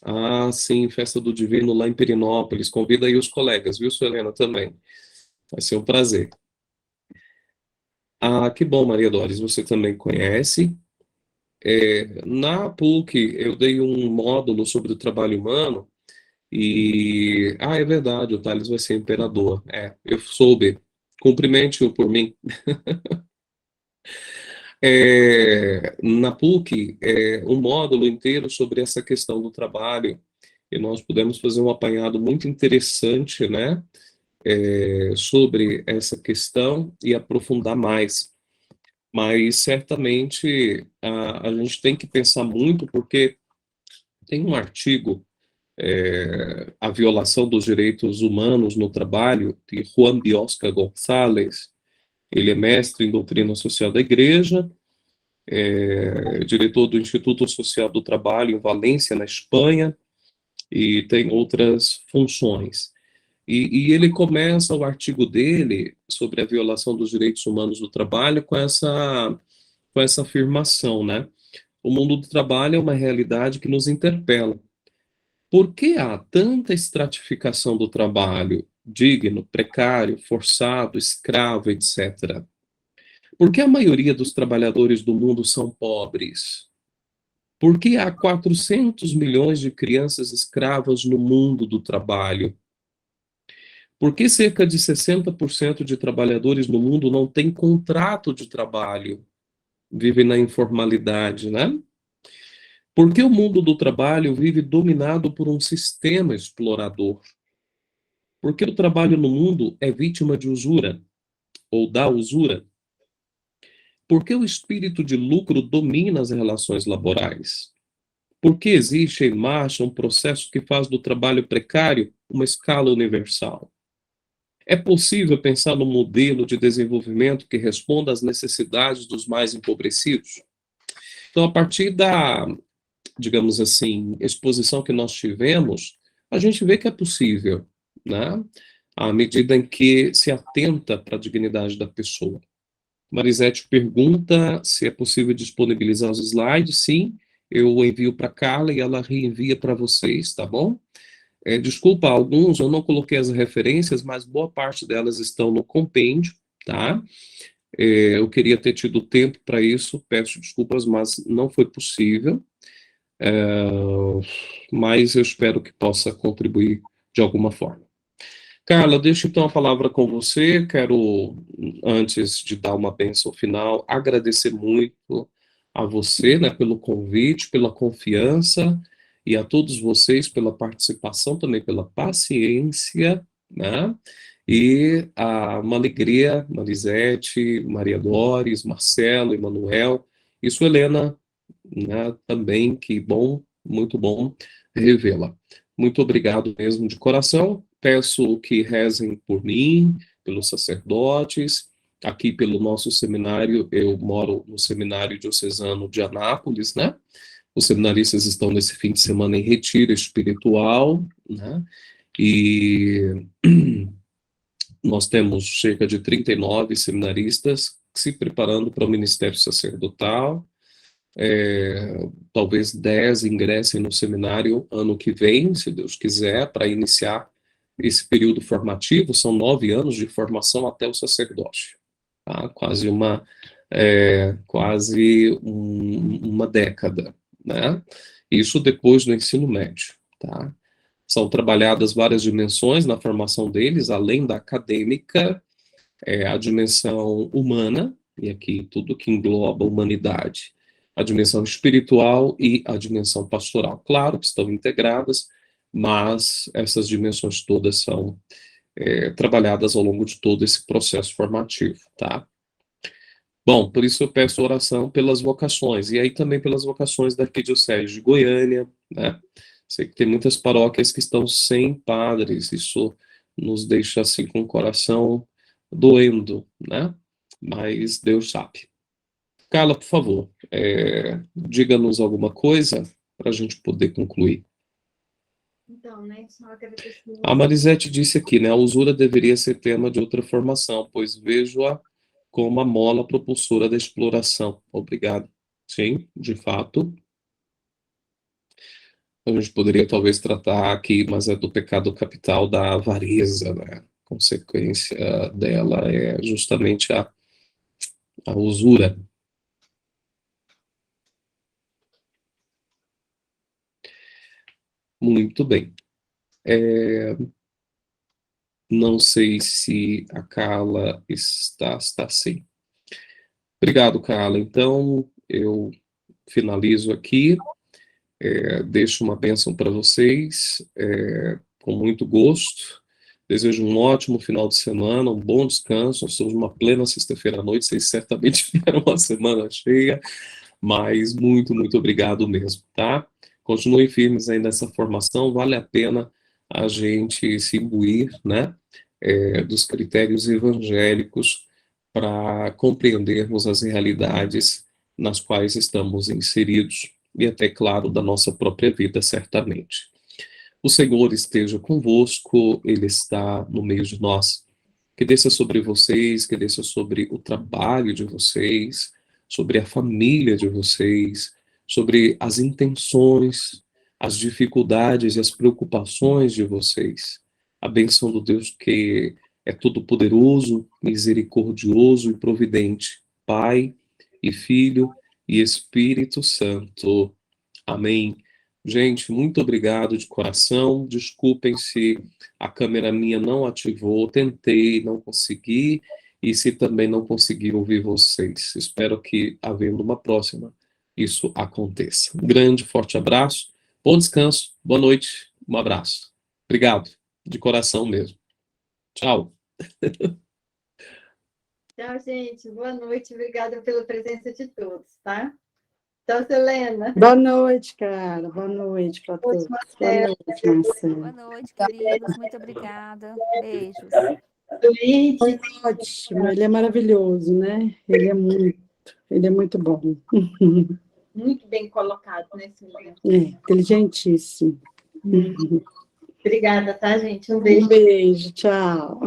Ah, sim, Festa do Divino lá em Perinópolis. Convida aí os colegas, viu, Suelena, também. Vai ser um prazer. Ah, que bom, Maria Dores, você também conhece. Na PUC, eu dei um módulo sobre o trabalho humano e... Ah, é verdade, o Thales vai ser imperador. Eu soube. Cumprimente-o por mim. Na PUC, um módulo inteiro sobre essa questão do trabalho e nós pudemos fazer um apanhado muito interessante, né, sobre essa questão e aprofundar mais. Mas certamente a gente tem que pensar muito, porque tem um artigo, A Violação dos Direitos Humanos no Trabalho, de Juan Biosca González. Ele é mestre em doutrina social da igreja, diretor do Instituto Social do Trabalho em Valência, na Espanha, e tem outras funções. E ele começa o artigo dele sobre a violação dos direitos humanos do trabalho com essa afirmação, né? O mundo do trabalho é uma realidade que nos interpela. Por que há tanta estratificação do trabalho? digno, precário, forçado, escravo, etc. Por que a maioria dos trabalhadores do mundo são pobres? Por que há 400 milhões de crianças escravas no mundo do trabalho? Por que cerca de 60% de trabalhadores no mundo não têm contrato de trabalho? Vivem na informalidade, né? Por que o mundo do trabalho vive dominado por um sistema explorador? Por que o trabalho no mundo é vítima de usura ou da usura? Por que o espírito de lucro domina as relações laborais? Por que existe em marcha um processo que faz do trabalho precário uma escala universal? É possível pensar num modelo de desenvolvimento que responda às necessidades dos mais empobrecidos? Então, a partir da, digamos assim, exposição que nós tivemos, a gente vê que é possível, né? À medida em que se atenta para a dignidade da pessoa. Marisete pergunta se é possível disponibilizar os slides. Sim, eu envio para a Carla e ela reenvia para vocês, tá bom? Desculpa, alguns eu não coloquei as referências, mas boa parte delas estão no compêndio, tá? Eu queria ter tido tempo para isso, peço desculpas, mas não foi possível. Mas eu espero que possa contribuir de alguma forma. Carla, deixo então a palavra com você. Quero, antes de dar uma bênção final, agradecer muito a você, né, pelo convite, pela confiança, e a todos vocês pela participação, também pela paciência, né? E uma alegria, Marisete, Maria Dores, Marcelo, Emanuel, isso, Helena, né, também, que bom, muito bom revê-la. Muito obrigado mesmo de coração. Peço que rezem por mim, pelos sacerdotes, aqui pelo nosso seminário. Eu moro no Seminário Diocesano de Anápolis, né? Os seminaristas estão nesse fim de semana em retiro espiritual, né? E nós temos cerca de 39 seminaristas se preparando para o ministério sacerdotal. Talvez 10 ingressem no seminário ano que vem, se Deus quiser, para iniciar esse período formativo. São 9 anos de formação até o sacerdócio, tá? Uma década, né? Isso depois do ensino médio, tá? São trabalhadas várias dimensões na formação deles, além da acadêmica, a dimensão humana, e aqui tudo que engloba a humanidade, a dimensão espiritual e a dimensão pastoral. Claro que estão integradas, mas essas dimensões todas são trabalhadas ao longo de todo esse processo formativo, tá? Bom, por isso eu peço oração pelas vocações, e aí também pelas vocações da Arquidiocese de Goiânia, né? Sei que tem muitas paróquias que estão sem padres, isso nos deixa assim com o coração doendo, né? Mas Deus sabe. Carla, por favor, diga-nos alguma coisa para a gente poder concluir. Então, né, só agradecer. A Marisete disse aqui, né? A usura deveria ser tema de outra formação, pois vejo-a como a mola propulsora da exploração. Obrigado. Sim, de fato. A gente poderia talvez tratar aqui, mas é do pecado capital da avareza, né? A consequência dela é justamente a usura. Muito bem. Não sei se a Carla está sim. Obrigado, Carla. Então, eu finalizo aqui. Deixo uma bênção para vocês, com muito gosto. Desejo um ótimo final de semana, um bom descanso. Nós estamos numa plena sexta-feira à noite, vocês certamente tiveram uma semana cheia, mas muito, muito obrigado mesmo, tá? Continuem firmes aí nessa formação, vale a pena a gente se imbuir, né, dos critérios evangélicos para compreendermos as realidades nas quais estamos inseridos e até, claro, da nossa própria vida, certamente. O Senhor esteja convosco, Ele está no meio de nós. Que desça sobre vocês, que desça sobre o trabalho de vocês, sobre a família de vocês, sobre as intenções, as dificuldades e as preocupações de vocês. a bênção do Deus que é todo-poderoso, misericordioso e providente, Pai e Filho e Espírito Santo. Amém. Gente, muito obrigado de coração. Desculpem se a câmera minha não ativou, tentei, não consegui, e se também não consegui ouvir vocês. Espero que, havendo uma próxima, isso aconteça. Um grande, forte abraço, bom descanso, boa noite, um abraço. Obrigado, de coração mesmo. Tchau. Tchau, gente. Boa noite. Obrigada pela presença de todos, tá? Tchau, Selena. Boa noite, cara. Boa noite para todos. Boa noite, Marcelo. Boa noite, queridos. Muito obrigada. Beijos. Luiz. Foi ótimo. Ele é maravilhoso, né? Ele é muito bom. Muito bem colocado nesse momento. É, inteligentíssimo. Obrigada, tá, gente? Um beijo. Um beijo, tchau.